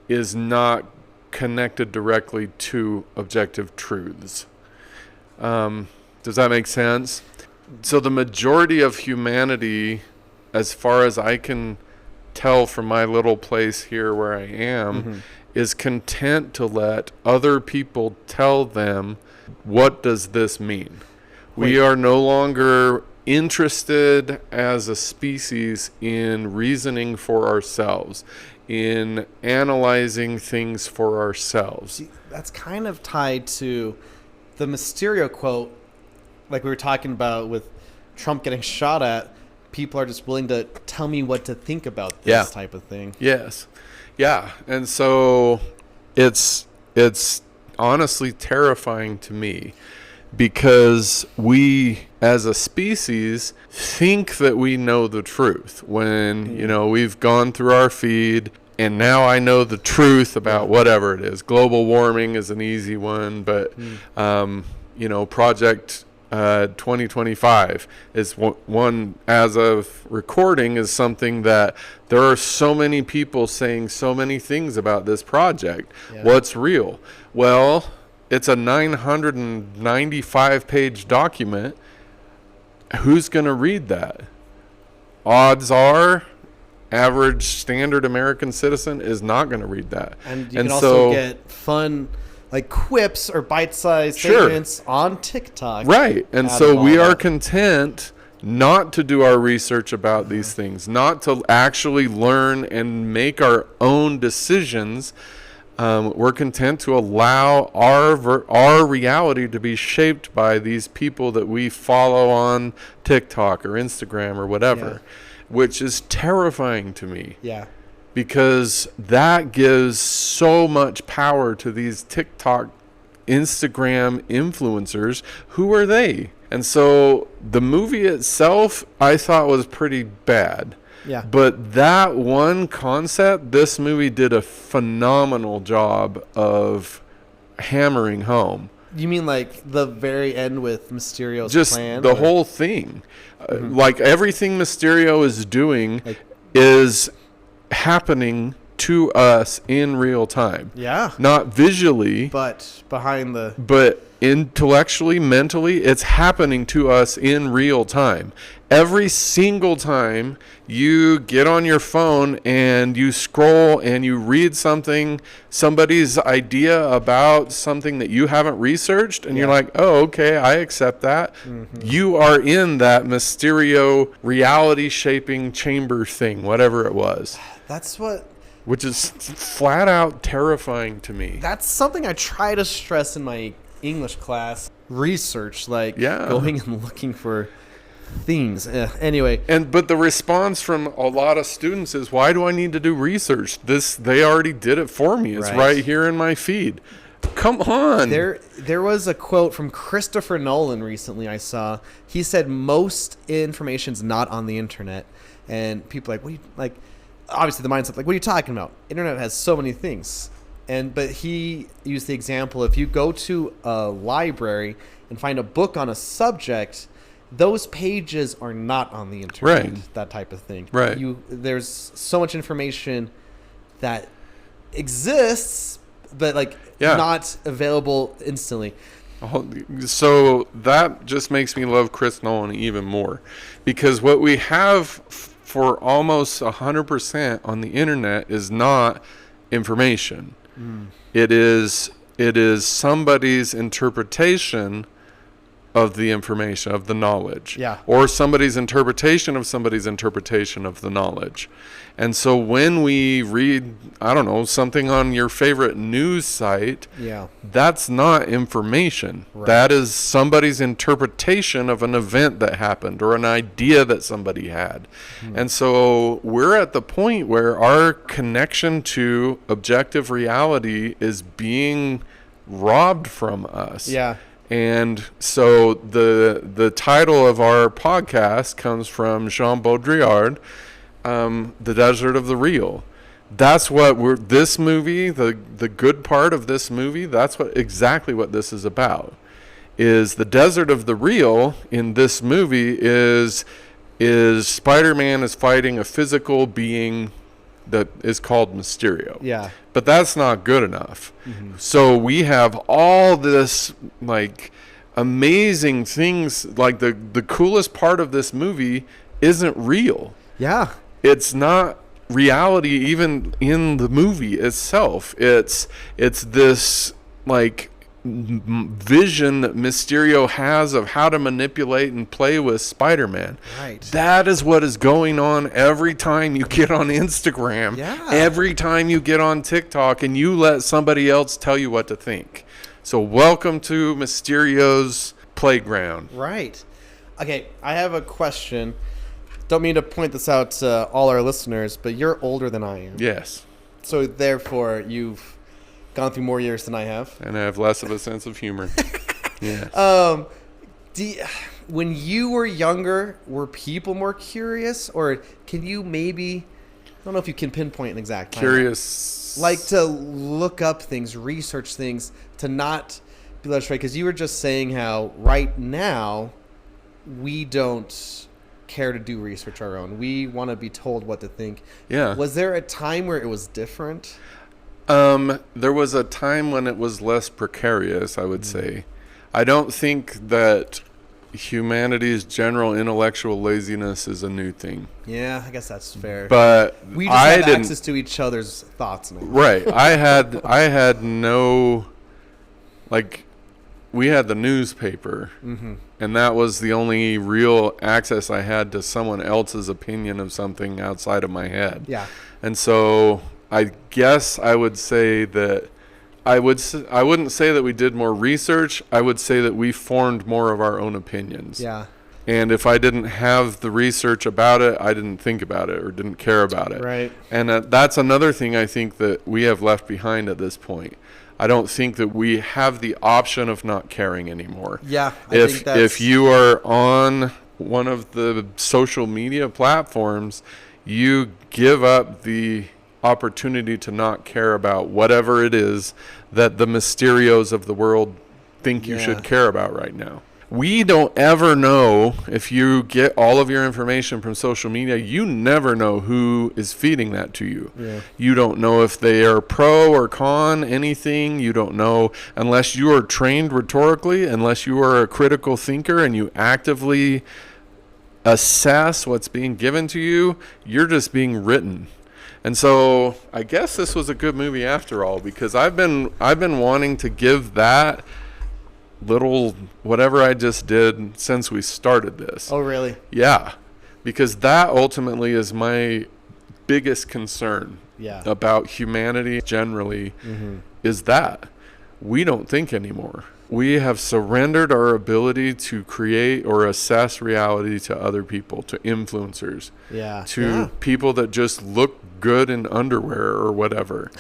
is not connected directly to objective truths. Does that make sense? So the majority of humanity as far as I can tell from my little place here where I am, is content to let other people tell them, what does this mean? We are no longer interested as a species in reasoning for ourselves, in analyzing things for ourselves. See, that's kind of tied to the Mysterio quote, like we were talking about with Trump getting shot at. People are just willing to tell me what to think about this type of thing. Yes. Yeah. And so it's honestly terrifying to me, because we as a species think that we know the truth when, you know, we've gone through our feed and now I know the truth about whatever it is. Global warming is an easy one, but, you know, Project 2025 is one, as of recording, is something that there are so many people saying so many things about this project. What's real? Well, it's a 995 page document. Who's going to read that? Odds are average standard American citizen is not going to read that. And you can also get fun, like, quips or bite-sized statements on TikTok. Right. And so we are content not to do our research about these things, not to actually learn and make our own decisions. We're content to allow our reality to be shaped by these people that we follow on TikTok or Instagram or whatever, which is terrifying to me. Yeah. Because that gives so much power to these TikTok, Instagram influencers. Who are they? And so the movie itself, I thought, was pretty bad. Yeah. But that one concept, this movie did a phenomenal job of hammering home. You mean like the very end with Mysterio's Just plan? The whole thing. Like everything Mysterio is doing is happening to us in real time. Yeah. Not visually. But behind the... But intellectually, mentally, it's happening to us in real time. Every single time you get on your phone and you scroll and you read something, somebody's idea about something that you haven't researched, and you're like, oh, okay, I accept that. You are in that Mysterio reality shaping chamber thing, whatever it was. That's what... Which is flat out terrifying to me. That's something I try to stress in my English class. Research, like going and looking for things. Anyway. But the response from a lot of students is, why do I need to do research? They already did it for me. It's right here in my feed. Come on. There was a quote from Christopher Nolan recently I saw. He said most information's not on the internet. And people are like, what do you like? Obviously the mindset, like, what are you talking about? Internet has so many things. But he used the example, if you go to a library and find a book on a subject, those pages are not on the internet, that type of thing. Right. There's so much information that exists, but not available instantly. So that just makes me love Chris Nolan even more, because what we have for almost 100% on the internet is not information. It is somebody's interpretation of the information, of the knowledge. Or somebody's interpretation of somebody's interpretation of the knowledge. And so when we read, I don't know, something on your favorite news site, that's not information. That is somebody's interpretation of an event that happened or an idea that somebody had. And so we're at the point where our connection to objective reality is being robbed from us. And so the title of our podcast comes from Jean Baudrillard, The Desert of the Real. That's what this movie, the good part of this movie, that's exactly what this is about. Is the desert of the real in this movie is Spider-Man is fighting a physical being that is called Mysterio. But that's not good enough. So we have all this amazing things, like the coolest part of this movie isn't real. Yeah. It's not reality even in the movie itself. It's this like vision that Mysterio has of how to manipulate and play with Spider-Man. Right. That is what is going on every time you get on Instagram. Yeah. Every time you get on TikTok and you let somebody else tell you what to think. So welcome to Mysterio's playground. Right. Okay, I have a question. Don't mean to point this out to all our listeners, but you're older than I am. Yes. So therefore, you've gone through more years than I have. And I have less of a sense of humor. Yes. When you were younger, were people more curious, or can you maybe? I don't know if you can pinpoint an exact time. Curious. Like to look up things, research things, to not be led astray. Because you were just saying how right now we don't care to do research our own. We want to be told what to think. Yeah. Was there a time where it was different? There was a time when it was less precarious, I would say. I don't think that humanity's general intellectual laziness is a new thing. Yeah, I guess that's fair. But we just have access to each other's thoughts now. Right. I had no, like, we had the newspaper, and that was the only real access I had to someone else's opinion of something outside of my head. Yeah. And so I guess I would say that I wouldn't say that we did more research. I would say that we formed more of our own opinions. Yeah. And if I didn't have the research about it, I didn't think about it or didn't care about it. Right. And that's another thing I think that we have left behind at this point. I don't think that we have the option of not caring anymore. Yeah. If you are on one of the social media platforms, you give up the opportunity to not care about whatever it is that the Mysterios of the world think you should care about right now. We don't ever know if you get all of your information from social media. You never know who is feeding that to you. Yeah. You don't know if they are pro or con anything. You don't know unless you are trained rhetorically, unless you are a critical thinker and you actively assess what's being given to you. You're just being written. And so I guess this was a good movie after all, because I've been wanting to give that little whatever I just did since we started this. Oh, really? Yeah, because that ultimately is my biggest concern about humanity generally, is that we don't think anymore. We have surrendered our ability to create or assess reality to other people, to influencers, to people that just look good in underwear or whatever.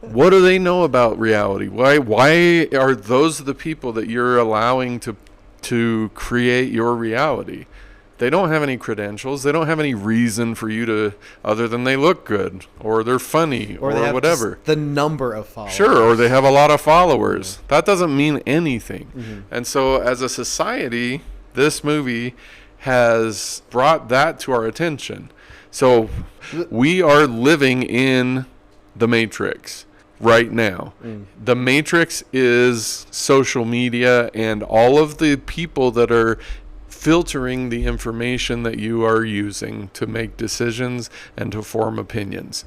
What do they know about reality? Why are those the people that you're allowing to create your reality? They don't have any credentials. They don't have any reason for you to, other than they look good or they're funny or they have whatever. The number of followers. Sure, or they have a lot of followers. That doesn't mean anything. And so as a society, this movie has brought that to our attention. So we are living in the Matrix right now. The Matrix is social media and all of the people that are filtering the information that you are using to make decisions and to form opinions.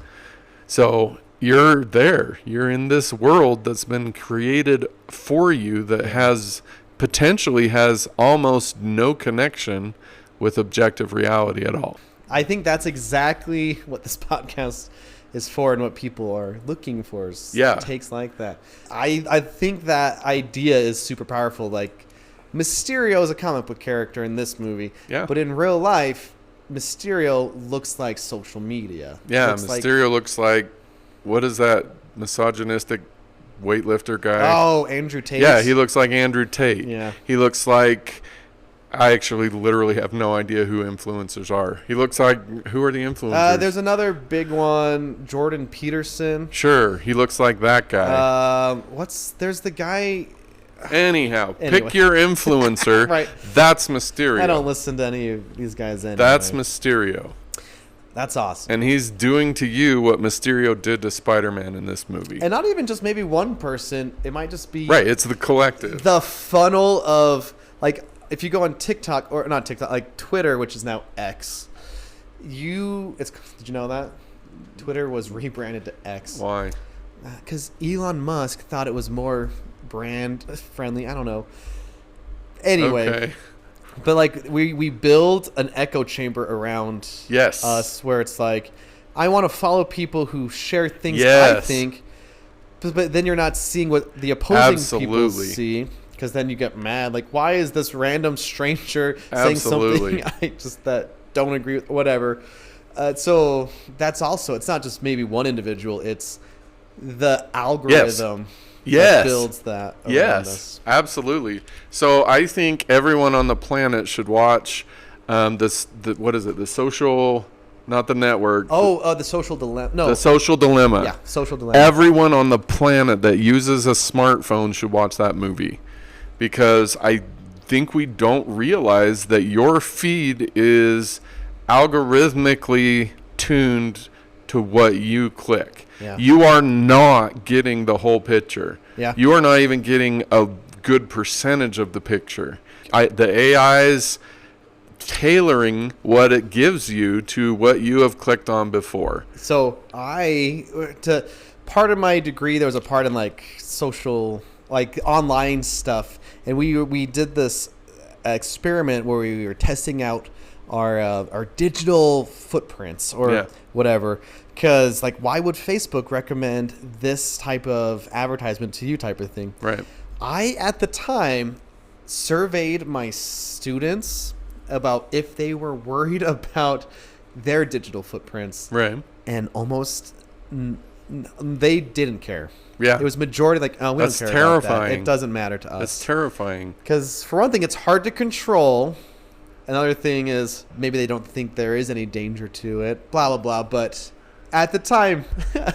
So you're there. You're in this world that's been created for you that potentially has almost no connection with objective reality at all. I think that's exactly what this podcast is for and what people are looking for. Takes like that. I think that idea is super powerful. Like, Mysterio is a comic book character in this movie. Yeah. But in real life, Mysterio looks like social media. Yeah, Mysterio looks like, what is that misogynistic weightlifter guy? Oh, Andrew Tate. Yeah, he looks like Andrew Tate. Yeah. He looks like, I actually literally have no idea who influencers are. He looks like, who are the influencers? There's another big one, Jordan Peterson. Sure, he looks like that guy. There's the guy... Anyhow, pick your influencer. Right. That's Mysterio. I don't listen to any of these guys anyway. That's Mysterio. That's awesome. And he's doing to you what Mysterio did to Spider-Man in this movie. And not even just maybe one person. It might just be... Right, it's the collective. The funnel of, like, if you go on TikTok, or not TikTok, like Twitter, which is now X, Did you know that Twitter was rebranded to X? Why? Because Elon Musk thought it was more brand friendly. I don't know. Anyway, Okay. but like we build an echo chamber around Yes. us, where it's like, I want to follow people who share things I Yes. think, but then you're not seeing what the opposing people Absolutely. see, because then you get mad. Like, why is this random stranger Absolutely. saying something I just that don't agree with, whatever. So that's also, it's not just maybe one individual, it's the algorithm that builds that around Yes, us. absolutely. So I think everyone on the planet should watch what is it? The social, not the network. The social dilemma. No. The social dilemma. Yeah, social dilemma. Everyone on the planet that uses a smartphone should watch that movie, because I think we don't realize that your feed is algorithmically tuned to what you click. Yeah. You are not getting the whole picture. Yeah. You are not even getting a good percentage of the picture. The AI's tailoring what it gives you to what you have clicked on before. So part of my degree, there was a part in like social, like online stuff, and we did this experiment where we were testing out our digital footprints or whatever, because like, why would Facebook recommend this type of advertisement to you, type of thing? Right. I at the time surveyed my students about if they were worried about their digital footprints, Right. and almost they didn't care. Yeah. It was majority like, oh, we That's don't care about that. terrifying. It doesn't matter to us. That's terrifying. Because for one thing, it's hard to control. Another thing is maybe they don't think there is any danger to it, blah, blah, blah. But at the time,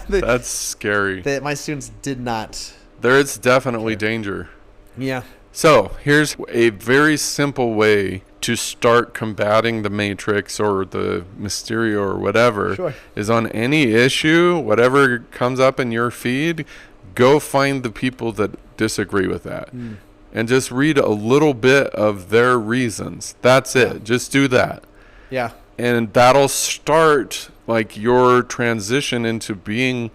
That's scary. my students did not. There is definitely danger. Yeah. So here's a very simple way to start combating the Matrix or the Mysterio or whatever. Sure. Is on any issue, whatever comes up in your feed, go find the people that disagree with that. And just read a little bit of their reasons. That's it. Just do that. Yeah. And that'll start like your transition into being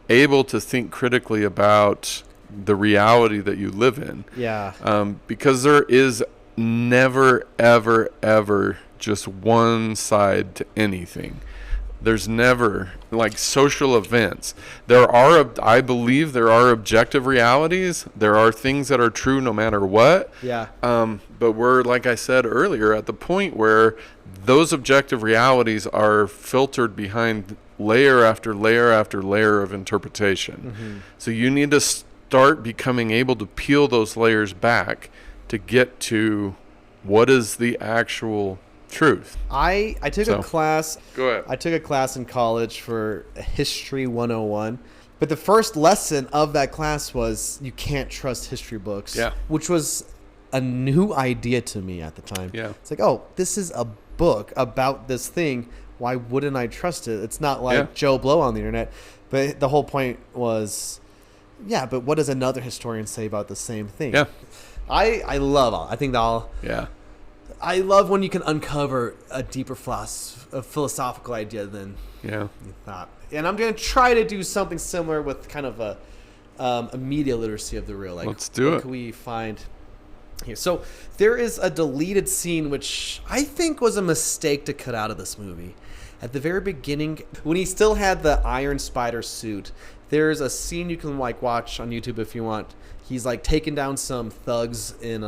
able to think critically about the reality that you live in. Yeah. Because there is never, ever, ever just one side to anything. There's never, like, social events. I believe there are objective realities. There are things that are true no matter what. Yeah. But we're, like I said earlier, at the point where those objective realities are filtered behind layer after layer after layer of interpretation. So you need to start becoming able to peel those layers back to get to what is the actual truth. I took a class. Go ahead. I took a class in college for History 101. But the first lesson of that class was you can't trust history books. Yeah. Which was a new idea to me at the time. Yeah. It's like, oh, this is a book about this thing. Why wouldn't I trust it? It's not like Joe Blow on the internet. But the whole point was, yeah, but what does another historian say about the same thing? Yeah. I love all. I think Yeah. I love when you can uncover a deeper philosophical idea than Yeah. you thought. And I'm going to try to do something similar with kind of a media literacy of the real. Like, Let's do what it. can we find here? So there is a deleted scene which I think was a mistake to cut out of this movie. At the very beginning, when he still had the Iron Spider suit, there's a scene you can like watch on YouTube if you want. He's like taking down some thugs in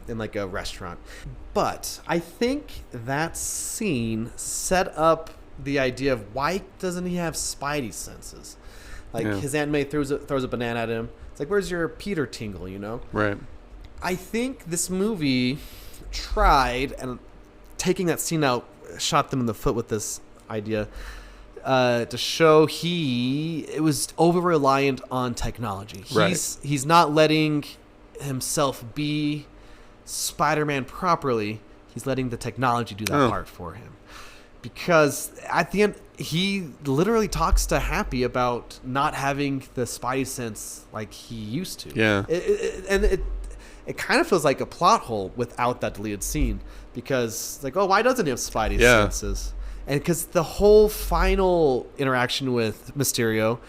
like a restaurant. But I think that scene set up the idea of why doesn't he have spidey senses? Like his Aunt May throws a banana at him. It's like, where's your Peter tingle, you know? Right. I think this movie tried, and taking that scene out, shot them in the foot with this idea to show it was over reliant on technology. He's not letting himself be Spider-Man properly. He's letting the technology do that part for him. Because at the end, he literally talks to Happy about not having the Spidey sense like he used to. Yeah. It kind of feels like a plot hole without that deleted scene. Because, like, oh, why doesn't he have Spidey senses? And because the whole final interaction with Mysterio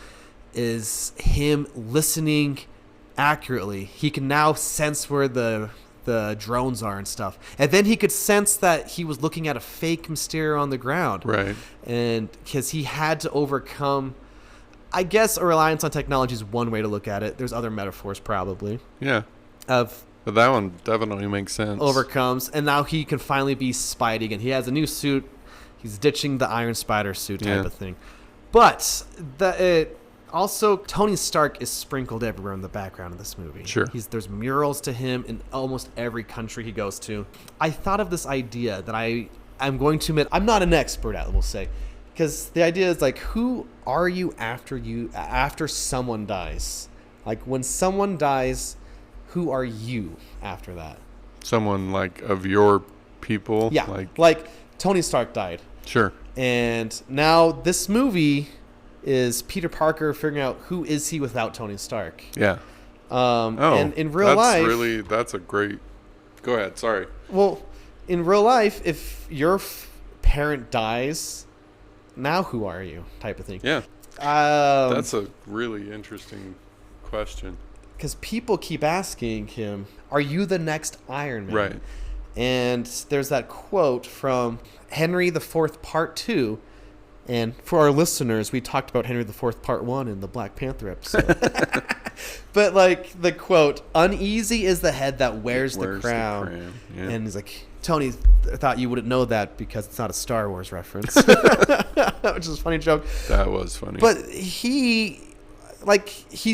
is him listening accurately. He can now sense where the drones are and stuff. And then he could sense that he was looking at a fake Mysterio on the ground. Right. And because he had to overcome, I guess a reliance on technology is one way to look at it. There's other metaphors probably. Yeah. But that one definitely makes sense. Overcomes. And now he can finally be Spidey again. He has a new suit. He's ditching the Iron Spider suit type of thing. But also, Tony Stark is sprinkled everywhere in the background of this movie. Sure. There's murals to him in almost every country he goes to. I thought of this idea that I'm going to admit I'm not an expert at, we'll say. Because the idea is like, who are you after someone dies? Like, when someone dies, who are you after that? Someone like of your people? Yeah, like Tony Stark died. Sure. And now this movie is Peter Parker figuring out who is he without Tony Stark. Yeah. And in real life... That's a great... Go ahead, sorry. Well, in real life, if your parent dies, now who are you? Type of thing. Yeah. That's a really interesting question. Because people keep asking him, are you the next Iron Man? Right. And there's that quote from Henry IV Part 2. And for our listeners, we talked about Henry IV Part 1 in the Black Panther episode. But like the quote, uneasy is the head that wears the crown. Yeah. And he's like, Tony, I thought you wouldn't know that because it's not a Star Wars reference. Which is a funny joke. That was funny. But he's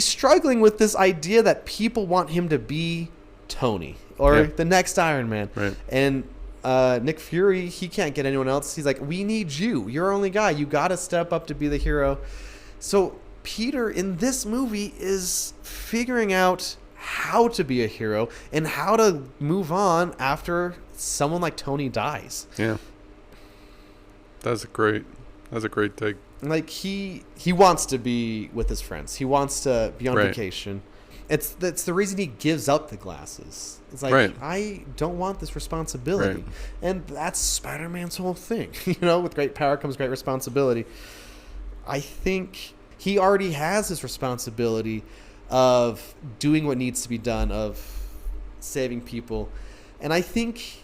struggling with this idea that people want him to be Tony or the next Iron Man. Right. And Nick Fury, he can't get anyone else. He's like, we need you. You're our only guy. You got to step up to be the hero. So Peter in this movie is figuring out how to be a hero and how to move on after someone like Tony dies. Yeah. That's a great take. Like he wants to be with his friends. He wants to be on vacation. That's the reason he gives up the glasses. It's like, I don't want this responsibility. Right. And that's Spider-Man's whole thing. With great power comes great responsibility. I think he already has this responsibility of doing what needs to be done, of saving people. And I think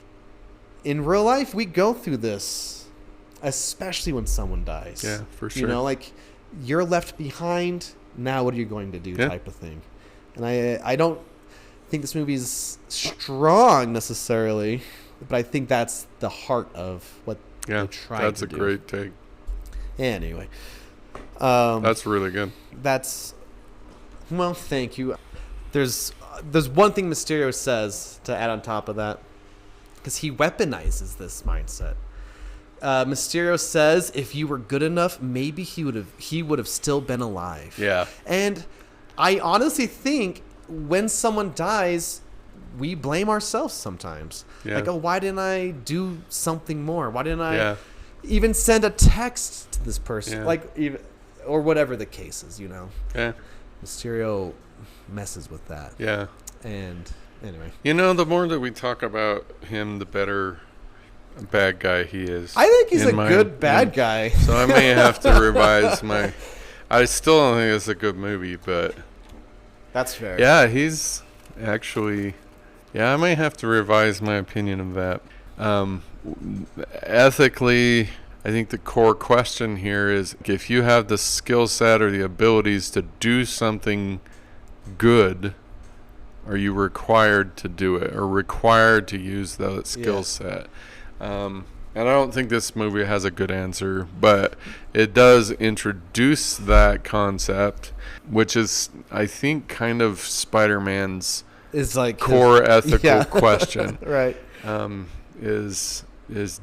in real life, we go through this, especially when someone dies. Yeah, for sure. You're left behind. Now what are you going to do type of thing. And I don't think this movie is strong necessarily, but I think that's the heart of what they're trying to do. That's a great take. Anyway. That's really good. Well, thank you. There's one thing Mysterio says to add on top of that, because he weaponizes this mindset. Mysterio says, if you were good enough, maybe he would have still been alive. Yeah. And I honestly think when someone dies, we blame ourselves sometimes. Yeah. Like, why didn't I do something more? Why didn't I even send a text to this person? Yeah. Or whatever the case is, Yeah. Mysterio messes with that. Yeah. And anyway. The more that we talk about him, the better bad guy he is. I think he's a good bad guy. So I may have to revise my... I still don't think it's a good movie, but... That's fair. Yeah, he's actually... Yeah, I may have to revise my opinion of that. Ethically, I think the core question here is, if you have the skill set or the abilities to do something good, are you required to do it or required to use that skill set? And I don't think this movie has a good answer, but it does introduce that concept, which is, I think, kind of Spider-Man's core ethical question. Right. Is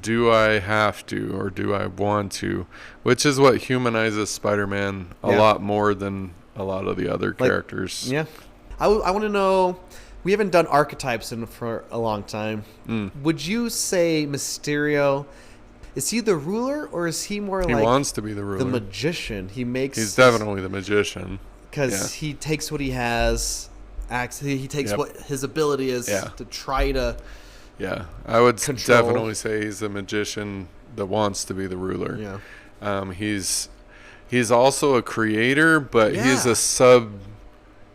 do I have to or do I want to? Which is what humanizes Spider-Man a lot more than a lot of the other characters. Yeah. I want to know... We haven't done archetypes for a long time. Would you say Mysterio, is he the ruler or is he more he wants to be the ruler? The magician. He's definitely the magician. Because he takes what he has, he takes what his ability is to try to I would control. definitely say he's a magician that wants to be the ruler. Yeah. He's also a creator, but he's Yeah. a sub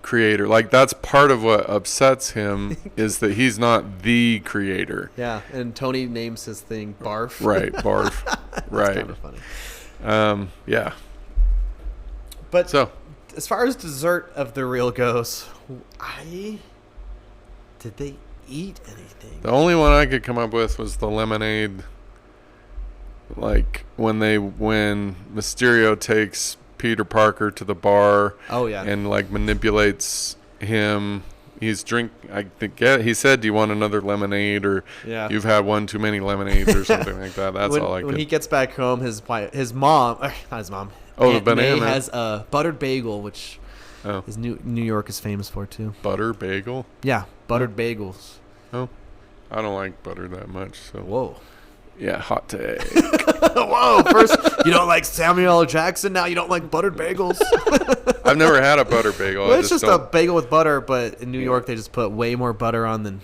creator. Like, that's part of what upsets him is that he's not the creator. Yeah, and Tony names his thing Barf. Right, Barf. That's Right. kind of funny. Yeah. But So, as far as dessert of the real goes, did they eat anything? the only one I could come up with was the lemonade. Like, when Mysterio takes Peter Parker to the bar. Oh, yeah. And, like, manipulates him. He said, do you want another lemonade? Or you've had one too many lemonades or something like that. That's all I could. When he gets back home, his mom, not his mom. Oh, Aunt the banana. May has a buttered bagel, which is New York is famous for, too. Butter bagel? Yeah, buttered bagels. Oh, I don't like butter that much. So. Whoa. Yeah, hot take. Whoa, first you don't like Samuel L. Jackson, now you don't like buttered bagels? I've never had a butter bagel. Well, it's just a bagel with butter, but in New York they just put way more butter on than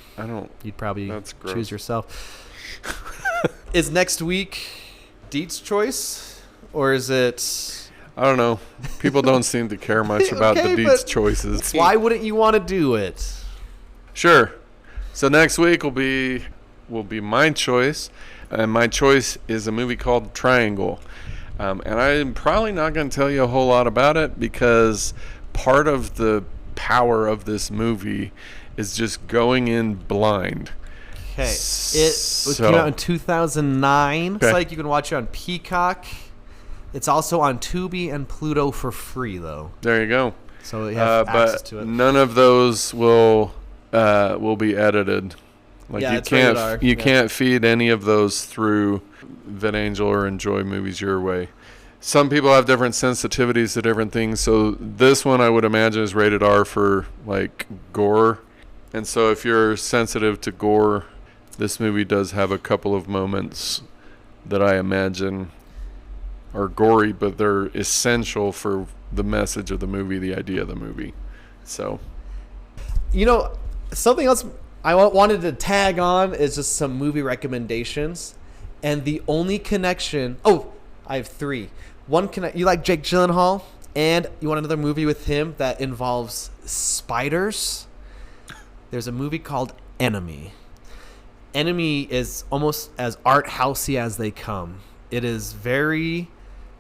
you'd probably choose yourself. Is next week Deet's choice, or is it... I don't know. People don't seem to care much about the Deet's choices. Why wouldn't you want to do it? Sure. So next week will be my choice. And my choice is a movie called Triangle. And I'm probably not going to tell you a whole lot about it because part of the power of this movie is just going in blind. Okay. It came out in 2009. Okay. It's like you can watch it on Peacock. It's also on Tubi and Pluto for free, though. There you go. So you have access to it. None of those will be edited. Like, you can't feed any of those through VidAngel or Enjoy Movies Your Way. Some people have different sensitivities to different things. So this one I would imagine is rated R for like gore. And so if you're sensitive to gore, this movie does have a couple of moments that I imagine are gory, but they're essential for the message of the movie, the idea of the movie. So, something else I wanted to tag on is just some movie recommendations. And the only connection... Oh, I have three. You like Jake Gyllenhaal, and you want another movie with him that involves spiders? There's a movie called Enemy. Enemy is almost as art housey as they come. It is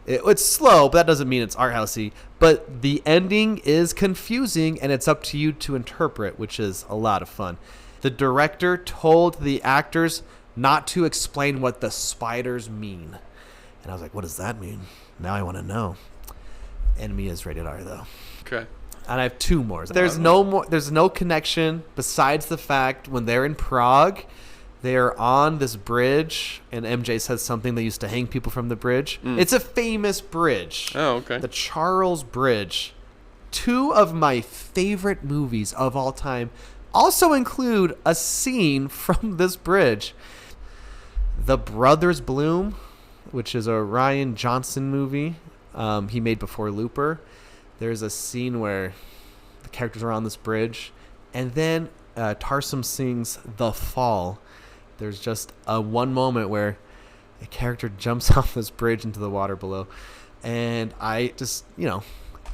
it's slow, but that doesn't mean it's art housey. But the ending is confusing, and it's up to you to interpret, which is a lot of fun. The director told the actors not to explain what the spiders mean. And I was like, what does that mean? Now I want to know. Enemy is rated R, though. okay. And I have two more. There's no connection besides the fact when they're in Prague, they're on this bridge, and MJ says something. They used to hang people from the bridge. It's a famous bridge. Oh, okay. The Charles Bridge. Two of my favorite movies of all time also include a scene from this bridge. The Brothers Bloom, which is a Rian Johnson movie he made before Looper. There's a scene where the characters are on this bridge, and then Tarsum sings The Fall. There's just one moment where a character jumps off this bridge into the water below. And I just,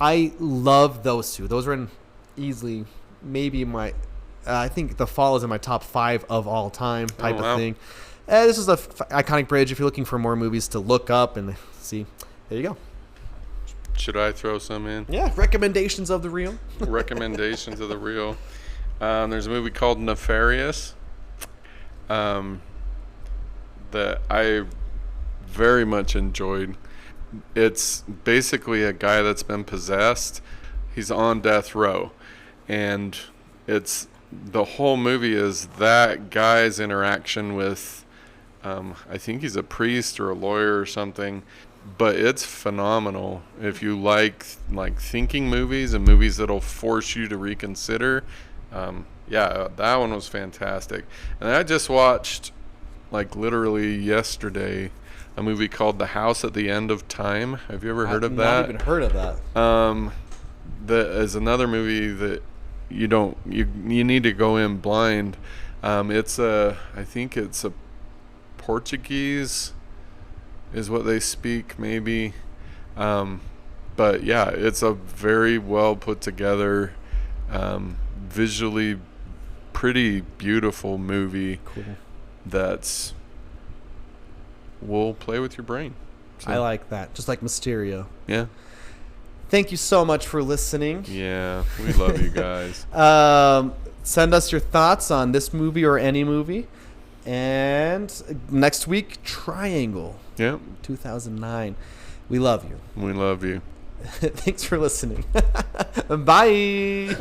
I love those two. Those are easily maybe my... I think The Fall is in my top 5 of all time type of thing. This is an iconic bridge. If you're looking for more movies to look up and see, there you go. Should I throw some in? Yeah, recommendations of the reel. Recommendations of the reel. There's a movie called Nefarious that I very much enjoyed. It's basically a guy that's been possessed. He's on death row, and the whole movie is that guy's interaction with I think he's a priest or a lawyer or something, but it's phenomenal. If you like thinking movies and movies that'll force you to reconsider, that one was fantastic. And I just watched literally yesterday a movie called The House at the End of Time. Have you ever heard of that? I've not even heard of that. That is another movie that you need to go in blind. I think it's a Portuguese is what they speak, maybe. But yeah, it's a very well put together, visually pretty beautiful movie. Cool. That's will play with your brain. So, I like that. Just like Mysterio. yeah. Thank you so much for listening. Yeah, we love you guys. Send us your thoughts on this movie or any movie. And next week, Triangle. Yep. 2009. We love you. We love you. Thanks for listening. Bye.